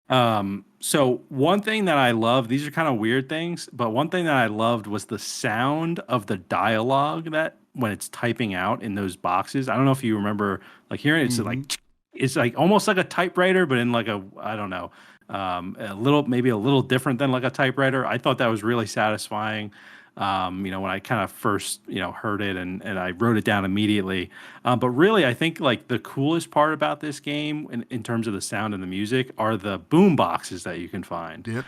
stuff. So one thing that I love, these are kind of weird things, but one thing that I loved was the sound of the dialogue that when it's typing out in those boxes. I don't know if you remember like hearing it, Hmm. it's like almost like a typewriter, but in like I don't know, maybe a little different than like a typewriter. I thought that was really satisfying. When I kind of first, heard it, and I wrote it down immediately. But really, I think like the coolest part about this game in terms of the sound and the music are the boom boxes that you can find. Yep.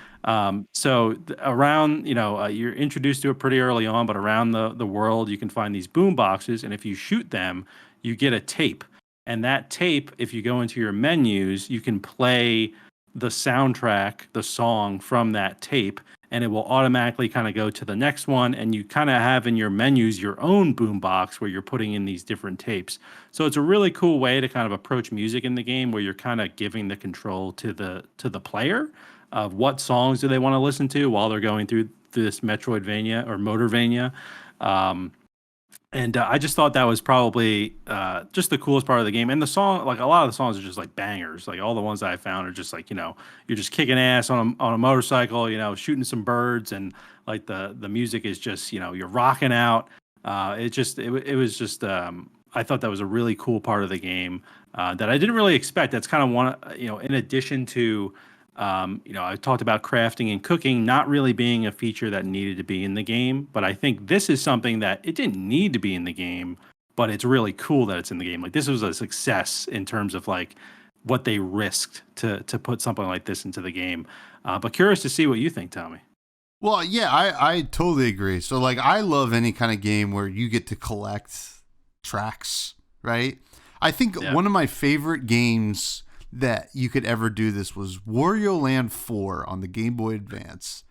Around, you're introduced to it pretty early on, but around the world, you can find these boom boxes, and if you shoot them, you get a tape. And that tape, if you go into your menus, you can play the soundtrack, the song from that tape, and it will automatically kind of go to the next one. And you kind of have in your menus your own boombox where you're putting in these different tapes. So it's a really cool way to kind of approach music in the game, where you're kind of giving the control to the player of what songs do they want to listen to while they're going through this Metroidvania or Motorvania. And I just thought that was probably just the coolest part of the game. And the song, like a lot of the songs are just like bangers. Like all the ones that I found are just like, you're just kicking ass on a motorcycle, shooting some birds, and like the music is just, you're rocking out. It was just I thought that was a really cool part of the game that I didn't really expect. That's kind of one, in addition to I talked about crafting and cooking not really being a feature that needed to be in the game, but I think this is something that it didn't need to be in the game, but it's really cool that it's in the game. Like this was a success in terms of like what they risked to put something like this into the game. But curious to see what you think, Tommy. Well, yeah, I totally agree. So, like, I love any kind of game where you get to collect tracks, right? I think Yeah. one of my favorite games that you could ever do this was Wario Land 4 on the Game Boy Advance.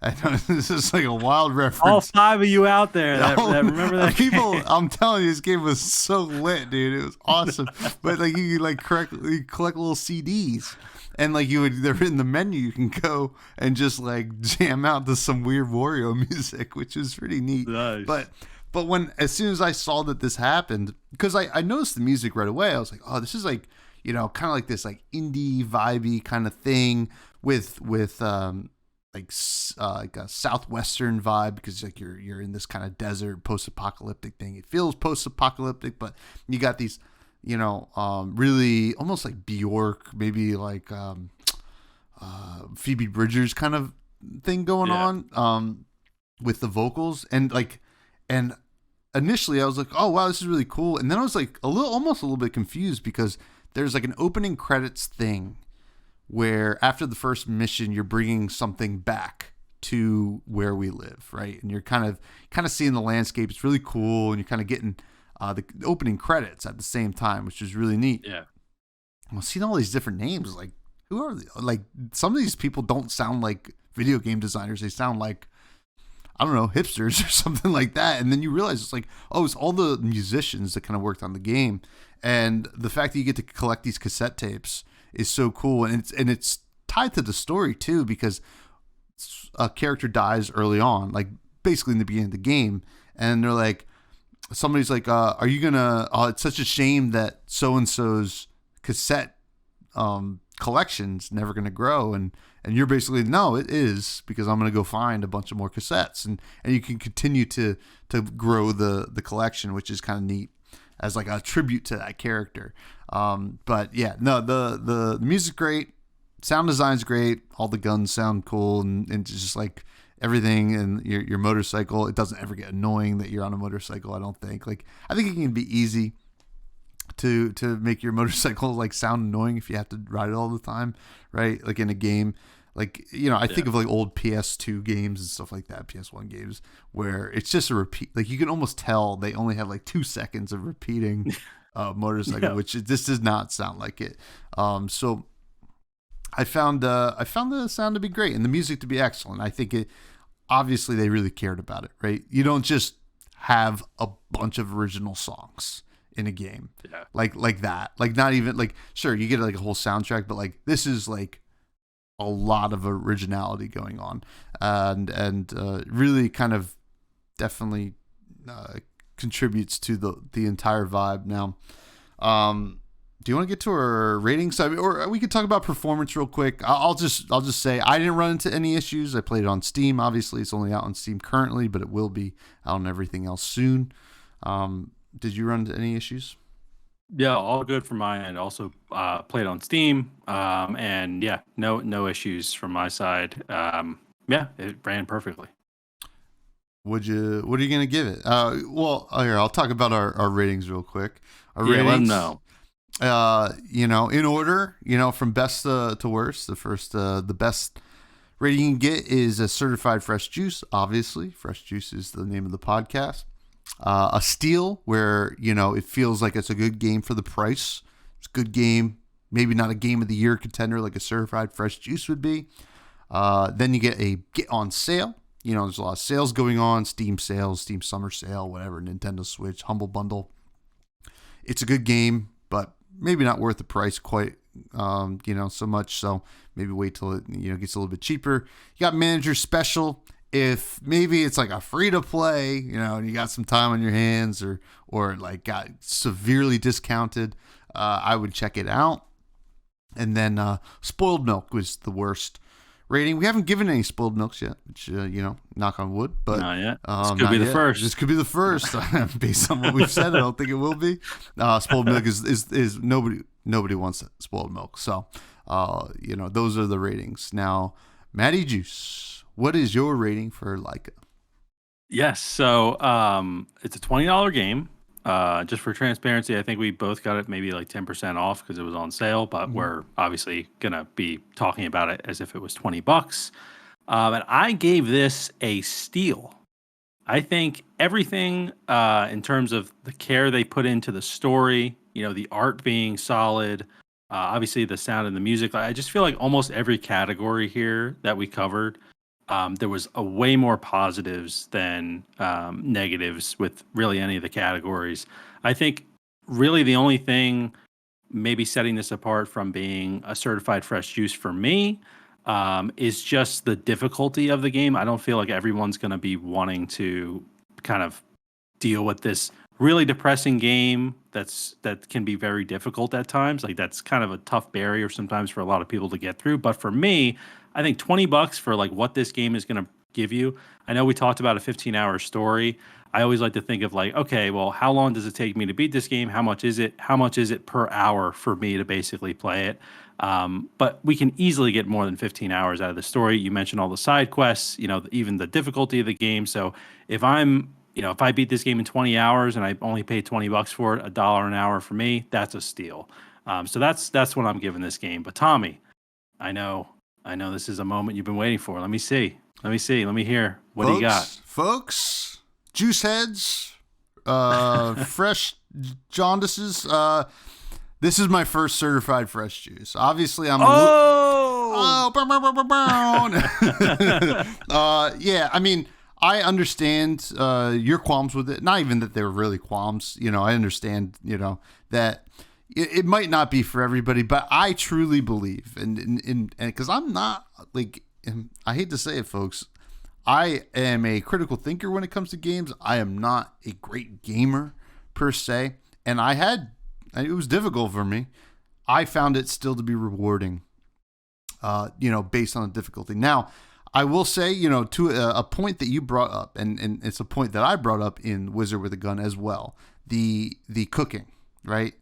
I know this is like a wild reference. All 5 of you out there that remember that people, game. I'm telling you, this game was so lit, dude. It was awesome. But like you collect little CDs, and like they're in the menu. You can go and just like jam out to some weird Wario music, which is pretty neat. Nice. But as soon as I saw that this happened, because I noticed the music right away, I was like, oh, this is like, kind of like this like indie vibey kind of thing with like a southwestern vibe, because like you're in this kind of desert post-apocalyptic thing. It feels post-apocalyptic, but you got these really almost like Bjork, maybe like Phoebe Bridgers kind of thing going on with the vocals, and initially I was like, oh wow, this is really cool, and then I was like almost a little bit confused, because there's like an opening credits thing where after the first mission, you're bringing something back to where we live, right? And you're kind of seeing the landscape. It's really cool, and you're kind of getting the opening credits at the same time, which is really neat. Yeah. Well, seeing all these different names, like who are they? Like some of these people don't sound like video game designers. They sound like, I don't know, hipsters or something like that. And then you realize it's like, oh, it's all the musicians that kind of worked on the game, and the fact that you get to collect these cassette tapes is so cool, and it's tied to the story too, because a character dies early on, like basically in the beginning of the game, and they're like, somebody's like, are you gonna? Oh, it's such a shame that so and so's cassette collection's never gonna grow, and you're basically, no, it is, because I'm gonna go find a bunch of more cassettes, and you can continue to grow the collection, which is kind of neat as like a tribute to that character. But yeah, no, the music's great, sound design's great, all the guns sound cool, and just like everything, and your motorcycle, it doesn't ever get annoying that you're on a motorcycle. I don't think. Like, I think it can be easy to make your motorcycle like sound annoying if you have to ride it all the time, right? Like in a game. Like, I think of like old PS2 games and stuff like that, PS1 games, where it's just a repeat. Like, you can almost tell they only have like 2 seconds of repeating motorcycle, which this does not sound like it. So I found the sound to be great and the music to be excellent. I think obviously they really cared about it, right? You don't just have a bunch of original songs in a game, like that. Like, not even like, sure, you get like a whole soundtrack, but like this is like a lot of originality going on, and really kind of definitely contributes to the entire vibe. Now, do you want to get to our ratings, or we could talk about performance real quick? I'll just say I didn't run into any issues. I played it on Steam. Obviously, it's only out on Steam currently, but it will be out on everything else soon. Did you run into any issues? Yeah, all good from my end. Also, played on Steam, and yeah, no issues from my side. Yeah, it ran perfectly. What are you gonna give it? Well, here, I'll talk about our ratings real quick. Our Let them ratings, know. In order, from best to worst. The best rating you can get is a certified fresh juice. Obviously, fresh juice is the name of the podcast. A steal, where it feels like it's a good game for the price. It's a good game, maybe not a game of the year contender like a certified fresh juice would be. Then you get a get on sale. There's a lot of sales going on: Steam sales, Steam summer sale, whatever, Nintendo Switch Humble Bundle. It's a good game, but maybe not worth the price quite, so much. So maybe wait till it gets a little bit cheaper. You got Manager Special. If maybe it's like a free to play, and you got some time on your hands, or like got severely discounted, I would check it out. And then Spoiled Milk was the worst rating. We haven't given any Spoiled Milks yet, which knock on wood, but not yet. This could be the first. This could be the first, based on what we've said. I don't think it will be. Spoiled Milk is nobody wants Spoiled Milk, so those are the ratings. Now, Matty Juice, what is your rating for Laika? Yes, so it's a $20 game. Just for transparency, I think we both got it maybe like 10% off because it was on sale, but we're obviously gonna be talking about it as if it was $20. And I gave this a steal. I think everything in terms of the care they put into the story, the art being solid, Obviously, the sound and the music. I just feel like almost every category here that we covered, there was a way more positives than negatives with really any of the categories. I think really the only thing maybe setting this apart from being a certified fresh juice for me is just the difficulty of the game. I don't feel like everyone's going to be wanting to kind of deal with this really depressing game that can be very difficult at times. Like that's kind of a tough barrier sometimes for a lot of people to get through. But for me, I think $20 for like what this game is going to give you. I know we talked about a 15-hour story. I always like to think of like, okay, well, how long does it take me to beat this game? How much is it? How much is it per hour for me to basically play it? But we can easily get more than 15 hours out of the story. You mentioned all the side quests, even the difficulty of the game. So if if I beat this game in 20 hours and I only paid $20 for it, $1 an hour for me, that's a steal. So that's what I'm giving this game. But Tommy, I know this is a moment you've been waiting for. Let me see. Let me hear. What do you got? Folks, juice heads, fresh jaundices. This is my first certified fresh juice. Obviously, I'm yeah, I mean, I understand your qualms with it. Not even that they're really qualms. I understand, that it might not be for everybody, but I truly believe, and because I'm not like, I hate to say it, folks, I am a critical thinker when it comes to games. I am not a great gamer per se, and it was difficult for me. I found it still to be rewarding, based on the difficulty. Now, I will say, to a point that you brought up, and it's a point that I brought up in Wizard with a Gun as well, the cooking, right?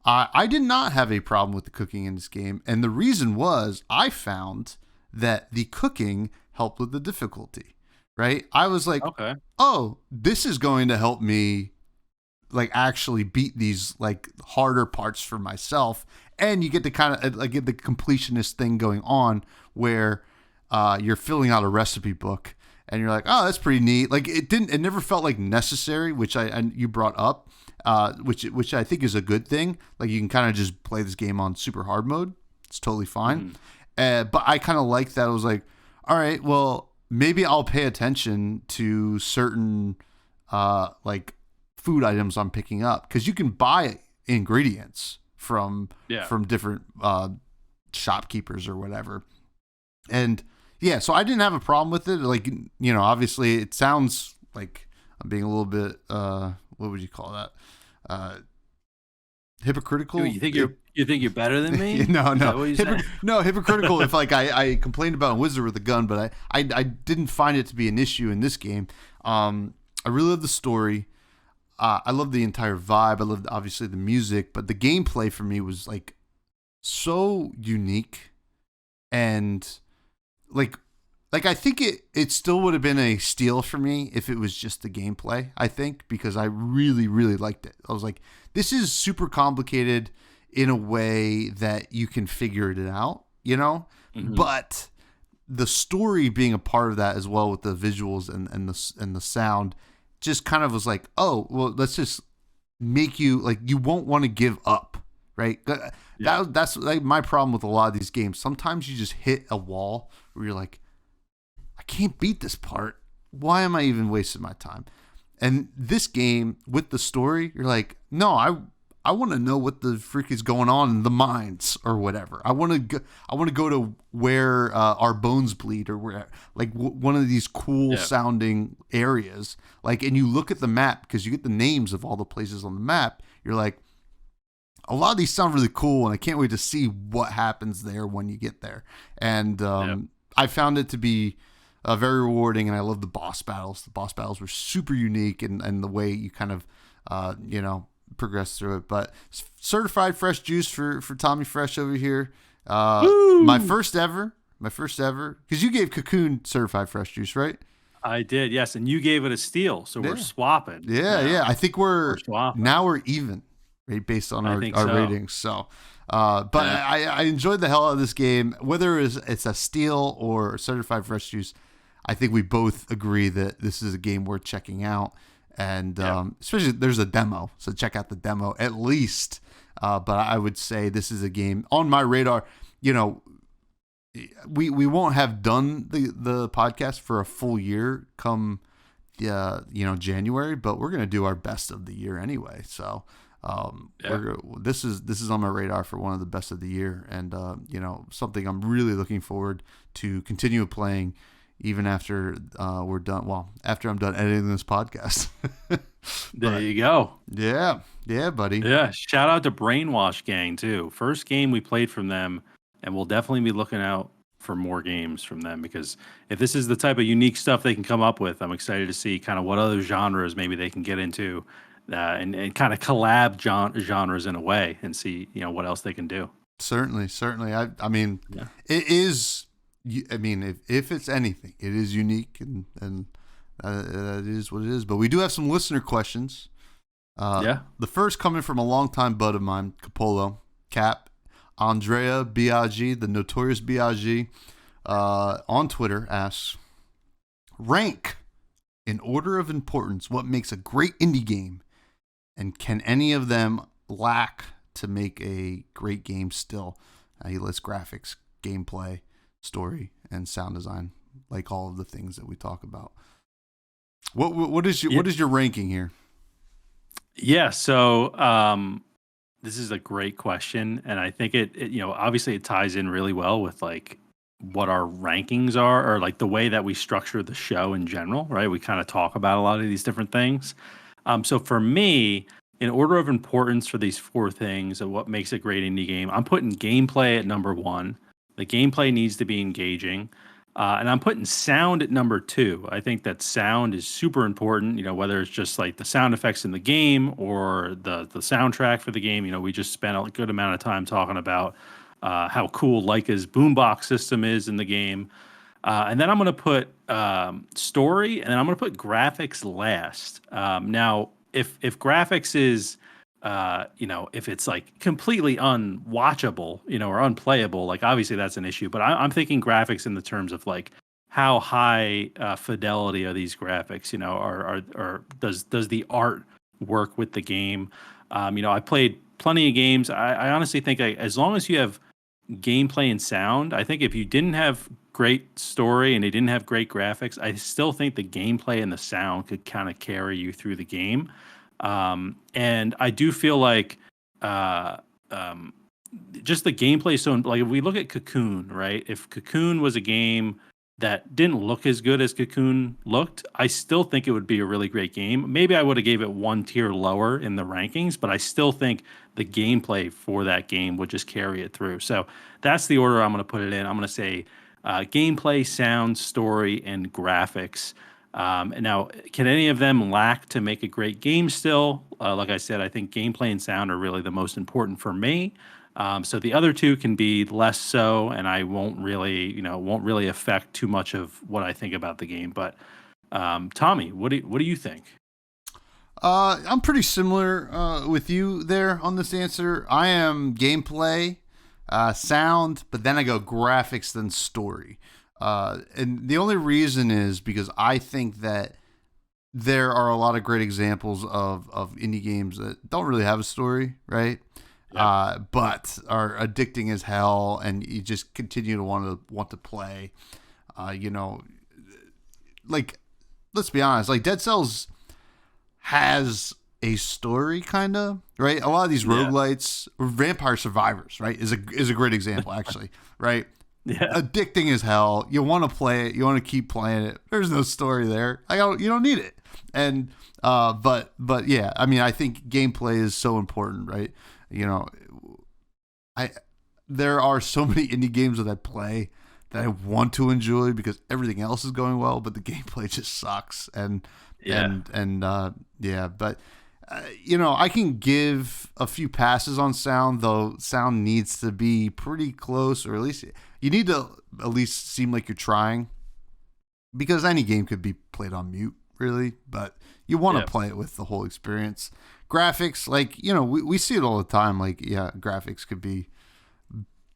I did not have a problem with the cooking in this game, and the reason was I found that the cooking helped with the difficulty, right? I was like, okay, oh, this is going to help me like actually beat these like harder parts for myself, and you get to kind of like get the completionist thing going on where you're filling out a recipe book and you're like, oh, that's pretty neat. Like it never felt like necessary, which you brought up, which I think is a good thing. Like you can kind of just play this game on super hard mode. It's totally fine. But I kind of like that. I was like, all right, well, maybe I'll pay attention to certain like food items I'm picking up, because you can buy ingredients from different shopkeepers or whatever. And yeah, so I didn't have a problem with it. Like, obviously it sounds like I'm being a little bit, what would you call that? Hypocritical. You think you're better than me? No. Hypocritical if like I complained about Wizard with a Gun, but I didn't find it to be an issue in this game. I really love the story. I love the entire vibe. I loved obviously the music, but the gameplay for me was like so unique, and like I think it still would have been a steal for me if it was just the gameplay, I think, because I really, really liked it. I was like, this is super complicated in a way that you can figure it out, but the story being a part of that as well, with the visuals and the sound, just kind of was like, oh, well, let's just make you like, you won't want to give up, right? That's like my problem with a lot of these games. Sometimes you just hit a wall where you're like, I can't beat this part. Why am I even wasting my time? And this game with the story, you're like, no, I want to know what the freak is going on in the mines or whatever. I want to go to where our bones bleed, or where like one of these cool sounding areas. Like, and you look at the map, because you get the names of all the places on the map. You're like, a lot of these sound really cool, and I can't wait to see what happens there when you get there. And I found it to be very rewarding, and I love the boss battles. The boss battles were super unique, and the way you kind of, progress through it. But certified fresh juice for Tommy Fresh over here. My first ever, because you gave Cocoon certified fresh juice, right? I did, yes, and you gave it a steal, so we're swapping. Yeah. I think we're even, right, based on our ratings. So, but I enjoyed the hell out of this game. Whether it's a steal or certified fresh juice, I think we both agree that this is a game worth checking out. And Yeah. especially there's a demo, so check out the demo at least. But I would say this is a game on my radar. You know, we won't have done the podcast for a full year come January, but we're gonna do our best of the year anyway. So this is on my radar for one of the best of the year, and something I'm really looking forward to continue playing even after we're done. Well, after I'm done editing this podcast. There you go. Yeah, buddy. Yeah, shout out to Brainwash Gang too. First game we played from them, and we'll definitely be looking out for more games from them, because if this is the type of unique stuff they can come up with, I'm excited to see kind of what other genres maybe they can get into, and kind of collab genres in a way, and see what else they can do. Certainly. I mean, it is. I mean, if it's anything, it is unique, and that is what it is. But we do have some listener questions. The first coming from a longtime bud of mine, Capolo, Cap, Andrea Biaggi, the notorious Biaggi, on Twitter asks, rank in order of importance what makes a great indie game, and can any of them lack to make a great game still? He lists graphics, gameplay, story, and sound design, like all of the things that we talk about. What is your ranking here? Yeah, so this is a great question, and I think it obviously it ties in really well with like what our rankings are, or like the way that we structure the show in general, right? We kind of talk about a lot of these different things. So for me, in order of importance for these four things of what makes a great indie game, I'm putting gameplay at number one. The gameplay needs to be engaging. And I'm putting sound at number two. I think that sound is super important, whether it's just like the sound effects in the game or the soundtrack for the game. We just spent a good amount of time talking about how cool Laika's boombox system is in the game. And then I'm going to put story, and then I'm going to put graphics last. Now, if graphics is if it's like completely unwatchable, or unplayable, like obviously that's an issue. But I'm thinking graphics in the terms of like how high fidelity are these graphics? Or does the art work with the game? I played plenty of games. I honestly think as long as you have gameplay and sound, I think if you didn't have great story and they didn't have great graphics, I still think the gameplay and the sound could kind of carry you through the game. And I do feel like just the gameplay. So like if we look at Cocoon, right? If Cocoon was a game that didn't look as good as Cocoon looked, I still think it would be a really great game. Maybe I would have gave it one tier lower in the rankings, but I still think the gameplay for that game would just carry it through. So that's the order I'm going to put it in. I'm going to say gameplay, sound, story, and graphics. Now, can any of them lack to make a great game still? Like I said, I think gameplay and sound are really the most important for me. So the other two can be less so, and I won't really affect too much of what I think about the game. But Tommy, what do you think? I'm pretty similar with you there on this answer. I am gameplay, sound, but then I go graphics, then story. And the only reason is because I think that there are a lot of great examples of indie games that don't really have a story, right? Yeah. But are addicting as hell, and you just continue to want to play. Like, let's be honest, like Dead Cells has a story, kind of, right? A lot of these roguelites, or Vampire Survivors, right, is a great example, actually, right? Yeah. Addicting as hell. You want to play it. You want to keep playing it. There's no story there. You don't need it. And but yeah, I mean, I think gameplay is so important, right? There are so many indie games that I play that I want to enjoy because everything else is going well, but the gameplay just sucks. But I can give a few passes on sound, though sound needs to be pretty close, or at least you need to at least seem like you're trying, because any game could be played on mute, really, but you want to play it with the whole experience. Graphics, like, we see it all the time. Like, yeah, graphics could be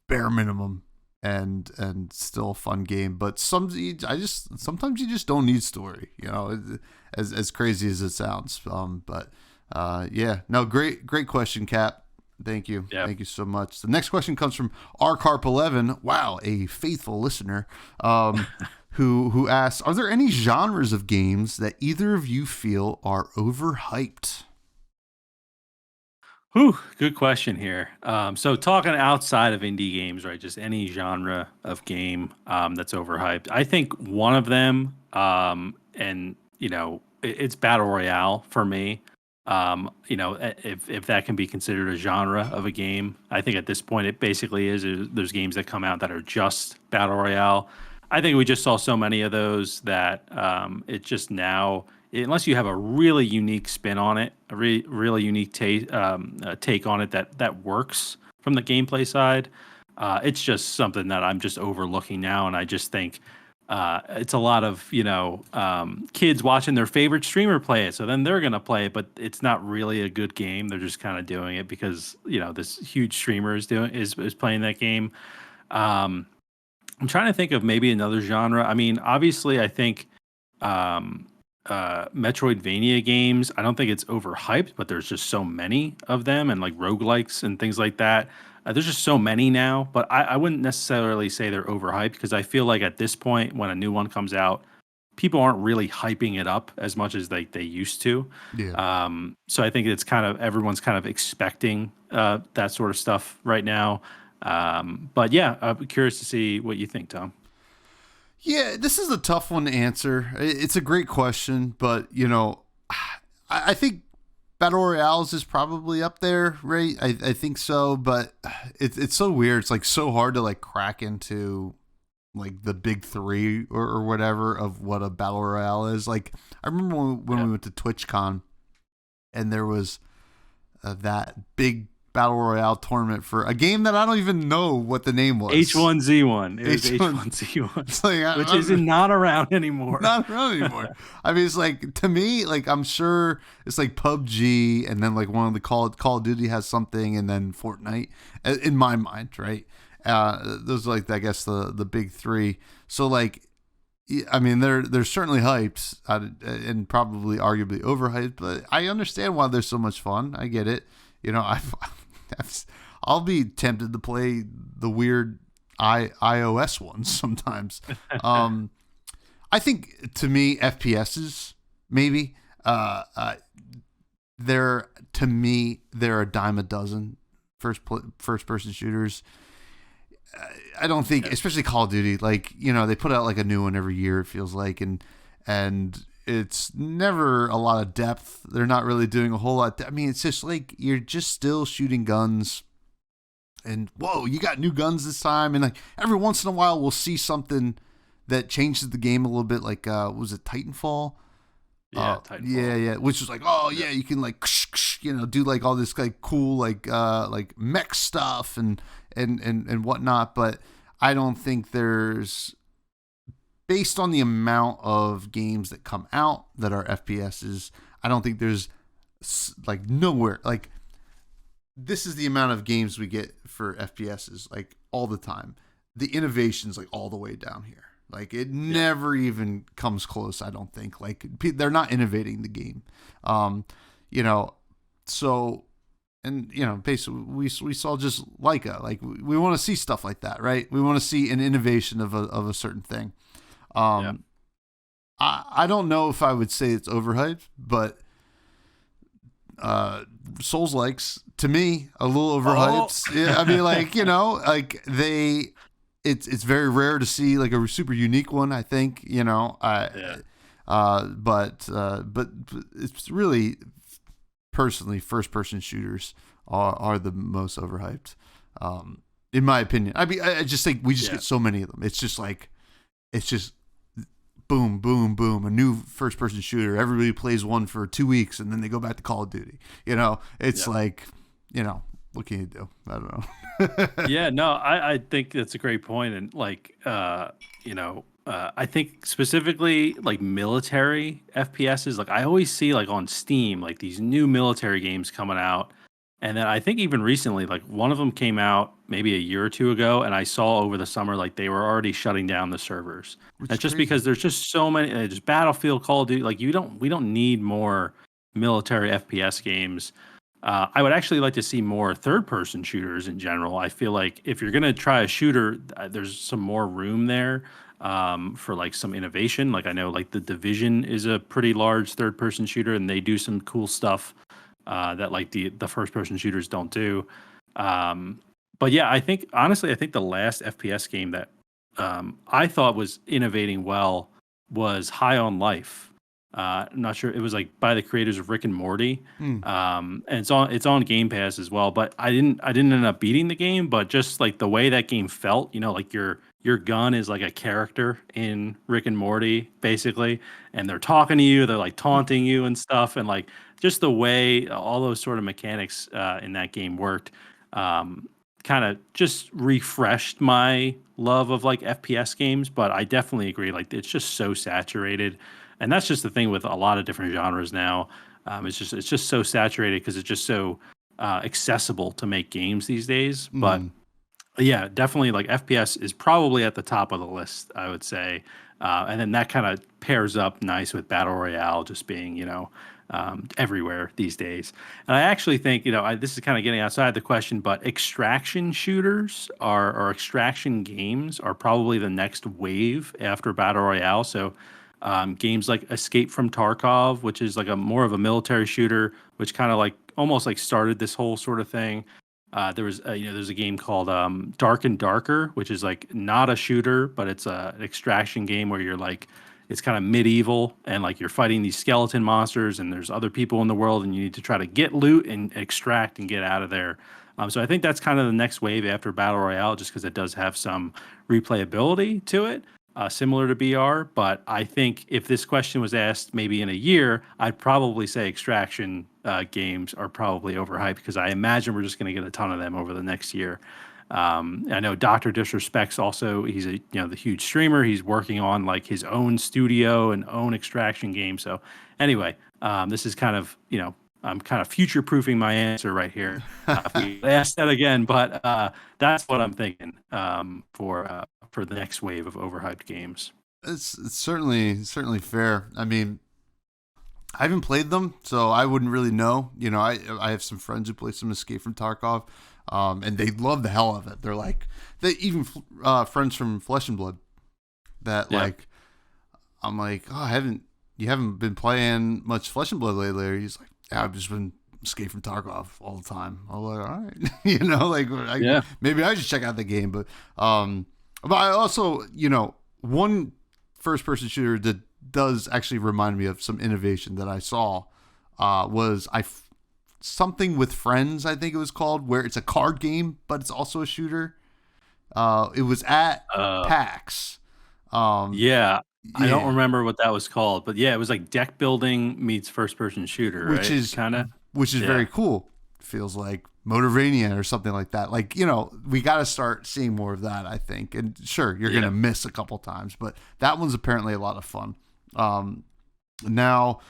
bare minimum and still a fun game. But sometimes you just don't need story. As crazy as it sounds. Yeah, no, great question, Cap. Thank you. Yeah. Thank you so much. The next question comes from rcarp11. Wow, a faithful listener. Who asks, are there any genres of games that either of you feel are overhyped? Whew, good question here. So talking outside of indie games, right? Just any genre of game that's overhyped. I think one of them, and it's battle royale for me. If that can be considered a genre of a game, I think at this point it basically is. There's games that come out that are just battle royale. I think we just saw so many of those that it just now, unless you have a really unique spin on it, a really unique take on it that works from the gameplay side, it's just something that I'm just overlooking now, and I just think it's a lot of kids watching their favorite streamer play it, so then they're gonna play it, but it's not really a good game. They're just kind of doing it because this huge streamer is playing that game. I'm trying to think of maybe another genre. I mean, obviously, I think Metroidvania games, I don't think it's overhyped, but there's just so many of them, and like roguelikes and things like that. There's just so many now, but I wouldn't necessarily say they're overhyped because I feel like at this point, when a new one comes out, people aren't really hyping it up as much as they used to. Yeah. So I think it's kind of everyone's kind of expecting that sort of stuff right now. But yeah, I'm curious to see what you think, Tom. Yeah, this is a tough one to answer. It's a great question, but I think Battle Royales is probably up there, right? I think so, but it's so weird. It's like so hard to like crack into like the big three or whatever of what a Battle Royale is. Like I remember when we went to TwitchCon and there was that big Battle Royale tournament for a game that I don't even know what the name was. H1Z1. It was H1Z1. It's like, which is not around anymore. Not around anymore. I mean, it's like, to me, like, I'm sure it's like PUBG and then like one of the Call of Duty has something and then Fortnite in my mind, right? Those are like, I guess, the big three. So like, I mean, they're certainly hyped and probably arguably overhyped, but I understand why they're so much fun. I get it. I'll be tempted to play the weird iOS ones sometimes. I think to me FPSs maybe they're a dime a dozen first person shooters. I don't think, especially Call of Duty, like they put out like a new one every year. It feels like, and it's never a lot of depth. They're not really doing a whole lot. I mean, it's just like you're just still shooting guns. And whoa, you got new guns this time. And like every once in a while, we'll see something that changes the game a little bit. Like, was it Titanfall? Yeah, Titanfall. Yeah. Which was like, oh yeah, you can like, do like all this like cool like mech stuff and whatnot. But I don't think there's, based on the amount of games that come out that are FPSs, I don't think there's like nowhere like this is the amount of games we get for FPSs like all the time. The innovation's like all the way down here. Like it never even comes close. I don't think like they're not innovating the game. So and basically we saw just Laika. Like we want to see stuff like that, right? We want to see an innovation of a certain thing. I don't know if I would say it's overhyped, but Souls likes to me a little overhyped. Oh. Yeah, I mean, like like it's very rare to see like a super unique one. I think but it's really personally first person shooters are the most overhyped, in my opinion. I mean, I just think we just get so many of them. It's just boom, boom, boom, a new first-person shooter. Everybody plays one for 2 weeks, and then they go back to Call of Duty. It's like, what can you do? I don't know. Yeah, no, I think that's a great point. And like, I think specifically like military FPSs, like I always see like on Steam, like these new military games coming out And then I think even recently, like one of them came out maybe a year or two ago, and I saw over the summer like they were already shutting down the servers. which is That's just because crazy. there's just so many, just Battlefield, Call of Duty. Like we don't need more military FPS games. I would actually like to see more third-person shooters in general. I feel like if you're gonna try a shooter, there's some more room there for like some innovation. Like I know like the Division is a pretty large third-person shooter, and they do some cool stuff that like the first person shooters don't do. Um, but yeah, I think honestly, I think the last FPS game that I thought was innovating well was High on Life. I'm not sure it was like by the creators of Rick and Morty, Hmm. and it's on Game Pass as well. But I didn't end up beating the game, but just like the way that game felt, you know, like your gun is like a character in Rick and Morty, basically, and they're talking to you, they're like taunting you and stuff, and like just the way all those sort of mechanics in that game worked, um, kind of just refreshed my love of like FPS games. But I definitely agree, like it's just so saturated, and that's just the thing with a lot of different genres now. It's just so saturated because it's just so accessible to make games these days. But Hmm. yeah, definitely like FPS is probably at the top of the list, I would say. And then that kind of pairs up nice with Battle Royale just being, you know, everywhere these days. And I actually think, you know, this is kind of getting outside the question, but extraction shooters are, or extraction games are probably the next wave after Battle Royale. So games like Escape from Tarkov, which is like a more of a military shooter, which kind of like almost like started this whole sort of thing. There was, you know, there's a game called Dark and Darker, which is like not a shooter, but it's an extraction game where you're like, it's kind of medieval and like you're fighting these skeleton monsters and there's other people in the world and you need to try to get loot and extract and get out of there. So I think that's kind of the next wave after Battle Royale, just because it does have some replayability to it, similar to BR. But I think if this question was asked maybe in a year, I'd probably say extraction games are probably overhyped because I imagine we're just going to get a ton of them over the next year. I know Doctor Disrespect's also he's a the huge streamer. He's working on like his own studio and own extraction game. So anyway, this is kind of I'm kind of future proofing my answer right here. If we ask that again, but that's what I'm thinking for the next wave of overhyped games. It's certainly fair. I mean, I haven't played them, so I wouldn't really know. You know, I have some friends who play some Escape from Tarkov, and they love the hell of it. They're like they even friends from Flesh and Blood that Yeah. like I'm like, oh, you haven't been playing much Flesh and Blood lately? He's like, yeah, I've just been Escape from Tarkov all the time. I'm like, all right, like Yeah. maybe I should check out the game, but I also one first person shooter that does actually remind me of some innovation that I saw was something with friends, I think it was called, where it's a card game but it's also a shooter. It was at Uh, PAX. Um, yeah. I don't yeah, remember what that was called, but yeah, it was like deck building meets first person shooter, which right? is Kind of. very Yeah. cool. Feels like motorvania or something like that. Like we got to start seeing more of that, I think. And sure, you're Yeah. gonna miss a couple times, but that one's apparently a lot of fun. Um, now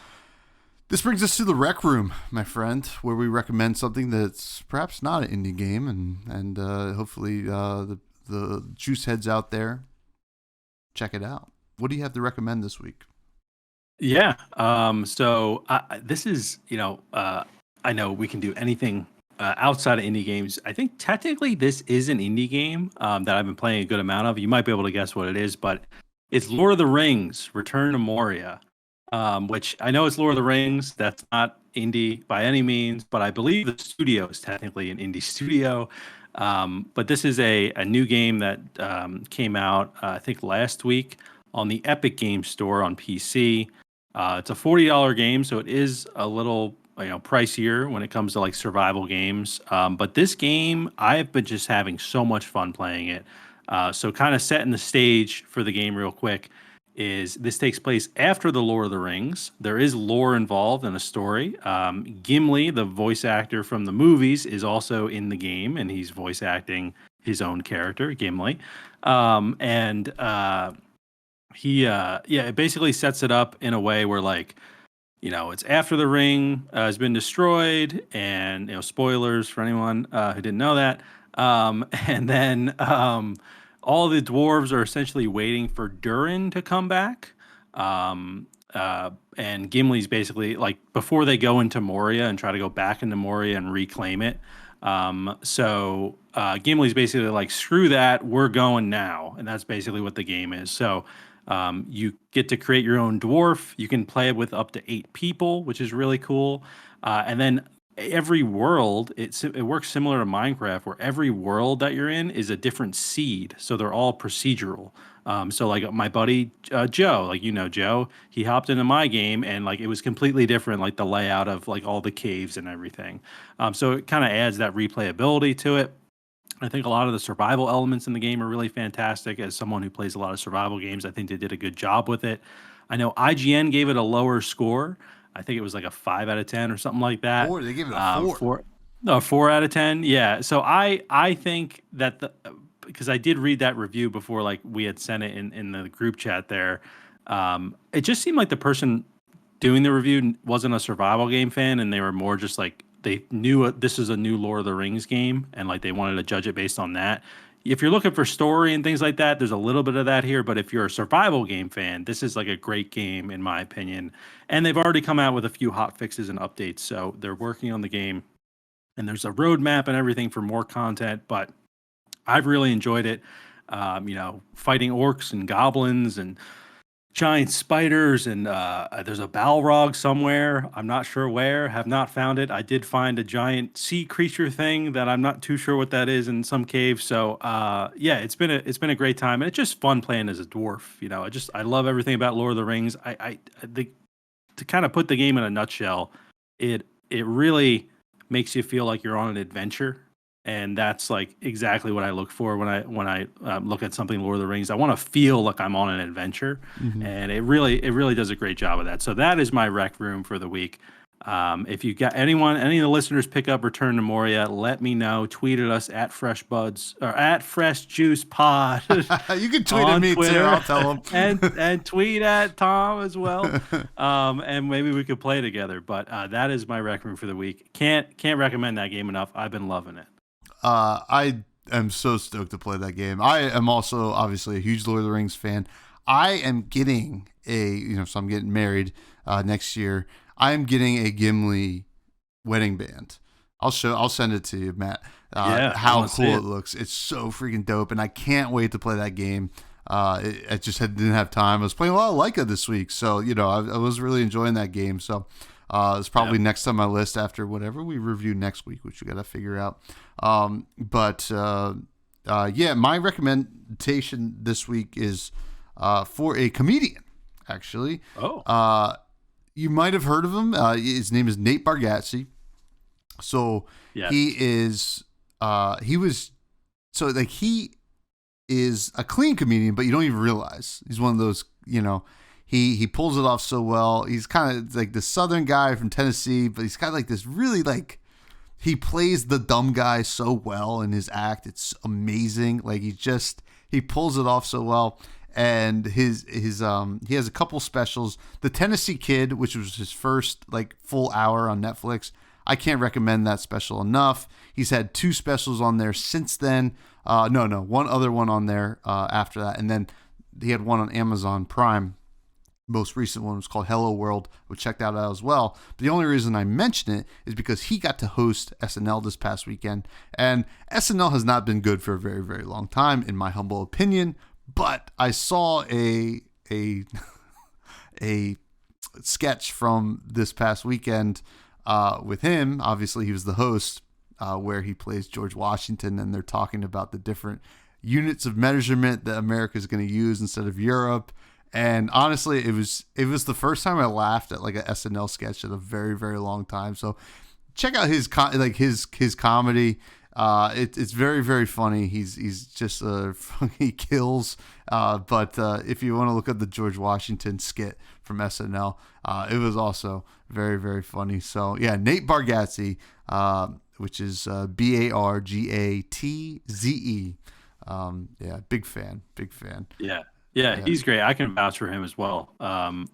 this brings us to the rec room, my friend, where we recommend something that's perhaps not an indie game, and hopefully the juice heads out there check it out. What do you have to recommend this week? Yeah. So this is, I know we can do anything outside of indie games. I think technically this is an indie game that I've been playing a good amount of. You might be able to guess what it is, but it's Lord of the Rings: Return to Moria, which I know it's Lord of the Rings. That's not indie by any means, but I believe the studio is technically an indie studio. But this is a new game that came out, I think, last week on the Epic Game Store on PC. It's a $40 game, so it is a little pricier when it comes to like survival games. But this game, I've been just having so much fun playing it. So kind of setting the stage for the game real quick is this takes place after the Lord of the Rings. There is lore involved in a story. Gimli, the voice actor from the movies, is also in the game, and he's voice acting his own character, Gimli. And he yeah, it basically sets it up in a way where like it's after the ring has been destroyed, and spoilers for anyone who didn't know that. And then all the dwarves are essentially waiting for Durin to come back. And Gimli's basically like before they go into Moria and try to go back into Moria and reclaim it. So Gimli's basically like, screw that, we're going now, and that's basically what the game is. So you get to create your own dwarf. You can play with up to 8 people, which is really cool. And then every world, it works similar to Minecraft, where every world that you're in is a different seed. So they're all procedural. So like my buddy Joe, like Joe, he hopped into my game and like it was completely different, like the layout of like all the caves and everything. So it kind of adds that replayability to it. I think a lot of the survival elements in the game are really fantastic. As someone who plays a lot of survival games, I think they did a good job with it. I know IGN gave it a lower score. I think it was like a 5 out of 10 or something like that. They gave it a 4. No, 4 out of 10. Yeah. So I think that because I did read that review before, like we had sent it in the group chat there. It just seemed like the person doing the review wasn't a survival game fan, and they were more just like they knew this is a new Lord of the Rings game, and like they wanted to judge it based on that. If you're looking for story and things like that, there's a little bit of that here. But if you're a survival game fan, this is like a great game in my opinion. And they've already come out with a few hot fixes and updates, so they're working on the game. And there's a roadmap and everything for more content. But I've really enjoyed it. Fighting orcs and goblins and giant spiders, and there's a Balrog somewhere. I'm not sure where. Have not found it. I did find a giant sea creature thing that I'm not too sure what that is in some cave. So yeah, it's been a great time, and it's just fun playing as a dwarf. I love everything about Lord of the Rings. To kind of put the game in a nutshell, it really makes you feel like you're on an adventure. And that's like exactly what I look for when I look at something Lord of the Rings. I want to feel like I'm on an adventure, and it really does a great job of that. So that is my rec room for the week. If you got any of the listeners pick up Return to Moria, let me know. Tweet at us at Fresh Buds or at Fresh Juice Pod. You can tweet at me Twitter, too. I'll tell them. and tweet at Tom as well. And maybe we could play together. But that is my rec room for the week. Can't recommend that game enough. I've been loving it. I am so stoked to play that game. I am also obviously a huge Lord of the Rings fan. I am getting so I'm getting married next year. I am getting a Gimli wedding band. I'll send it to you, Matt. How cool it looks. It's so freaking dope, and I can't wait to play that game. I just didn't have time. I was playing a lot of Laika this week, so I was really enjoying that game. So it's probably next on my list after whatever we review next week, which we got to figure out. My recommendation this week is for a comedian, actually. Oh. You might have heard of him. His name is Nate Bargatze. So he is he is a clean comedian, but you don't even realize. He's one of those, he pulls it off so well. He's kind of like the Southern guy from Tennessee, but he's got like this really like, he plays the dumb guy so well in his act. It's amazing. Like he pulls it off so well. And he has a couple specials. The Tennessee Kid, which was his first like full hour on Netflix. I can't recommend that special enough. He's had 2 specials on there since then. No, one other one on there after that. And then he had one on Amazon Prime. Most recent one was called Hello World. We checked that out as well. But the only reason I mention it is because he got to host SNL this past weekend. And SNL has not been good for a very, very long time, in my humble opinion. But I saw a sketch from this past weekend with him. Obviously, he was the host, where he plays George Washington, and they're talking about the different units of measurement that America is going to use instead of Europe. And honestly, it was the first time I laughed at like a SNL sketch in a very, very long time. So check out his comedy. It's very, very funny. He's just he kills. But if you want to look at the George Washington skit from SNL, it was also very, very funny. So yeah, Nate Bargatze, which is Bargatze. Yeah, big fan. Yeah. Yeah, Yeah. he's great. I can vouch for him as well.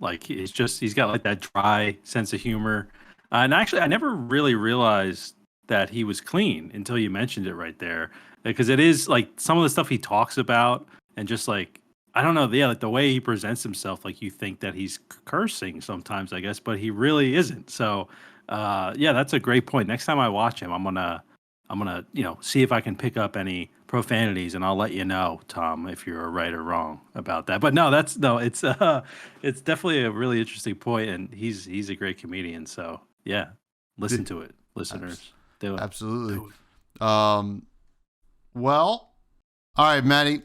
Like he's got like that dry sense of humor. And actually, I never really realized that he was clean until you mentioned it right there. Because it is like some of the stuff he talks about, and just like I don't know, yeah, like the way he presents himself, like you think that he's cursing sometimes, I guess, but he really isn't. So, yeah, that's a great point. Next time I watch him, I'm gonna see if I can pick up any profanities, and I'll let you know, Tom, if you're right or wrong about that. But no, it's definitely a really interesting point, and he's a great comedian. So yeah, listen to it, Abs- listeners. Do it. Absolutely. Do it. Well, all right, Maddie.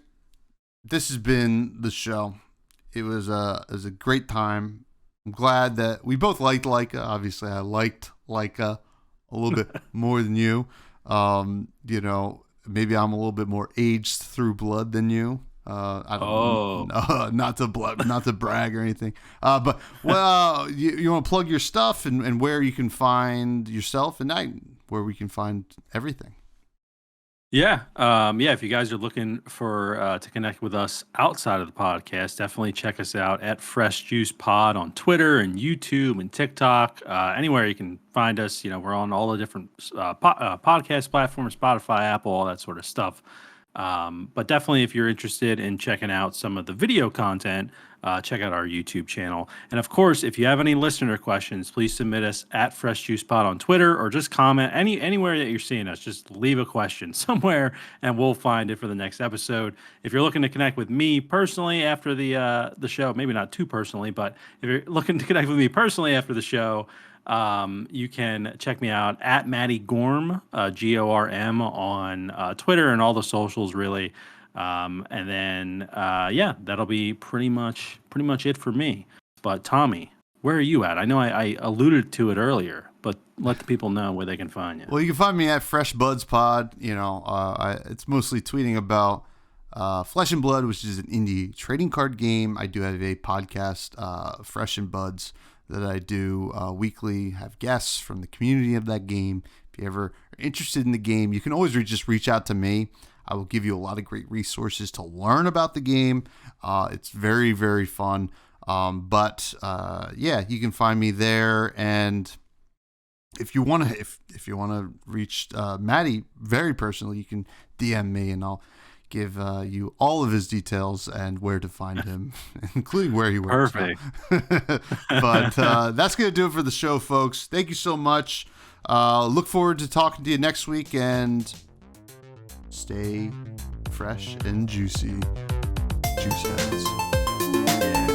This has been the show. It was a great time. I'm glad that we both liked Laika. Obviously, I liked Laika a little bit more than you. Maybe I'm a little bit more aged through blood than you. I don't Oh. know, not to brag or anything. But well, you want to plug your stuff and where you can find yourself and where we can find everything. Yeah. Yeah. If you guys are looking for to connect with us outside of the podcast, definitely check us out at Fresh Juice Pod on Twitter and YouTube and TikTok. Anywhere you can find us. We're on all the different podcast platforms, Spotify, Apple, all that sort of stuff. But definitely, if you're interested in checking out some of the video content, check out our YouTube channel. And of course, if you have any listener questions, please submit us at Fresh Juice Pod on Twitter, or just comment anywhere that you're seeing us. Just leave a question somewhere, and we'll find it for the next episode. If you're looking to connect with me personally after the show, maybe not too personally, but if you're looking to connect with me personally after the show, you can check me out at Matty Gorm, Gorm on Twitter and all the socials, really. And then, yeah, that'll be pretty much it for me. But Tommy, where are you at? I know I alluded to it earlier, but let the people know where they can find you. Well, you can find me at Fresh Buds Pod. It's mostly tweeting about Flesh and Blood, which is an indie trading card game. I do have a podcast, Fresh and Buds, that I do weekly. Have guests from the community of that game. If you ever are interested in the game, you can always just reach out to me. I will give you a lot of great resources to learn about the game. It's very, very fun. Yeah, you can find me there. And if you want to, if you want to reach Matty very personally, you can DM me, and I'll give you all of his details and where to find him, including where he works. Perfect. But that's going to do it for the show, folks. Thank you so much. Look forward to talking to you next week, and stay fresh and juicy. Juice heads. Yeah.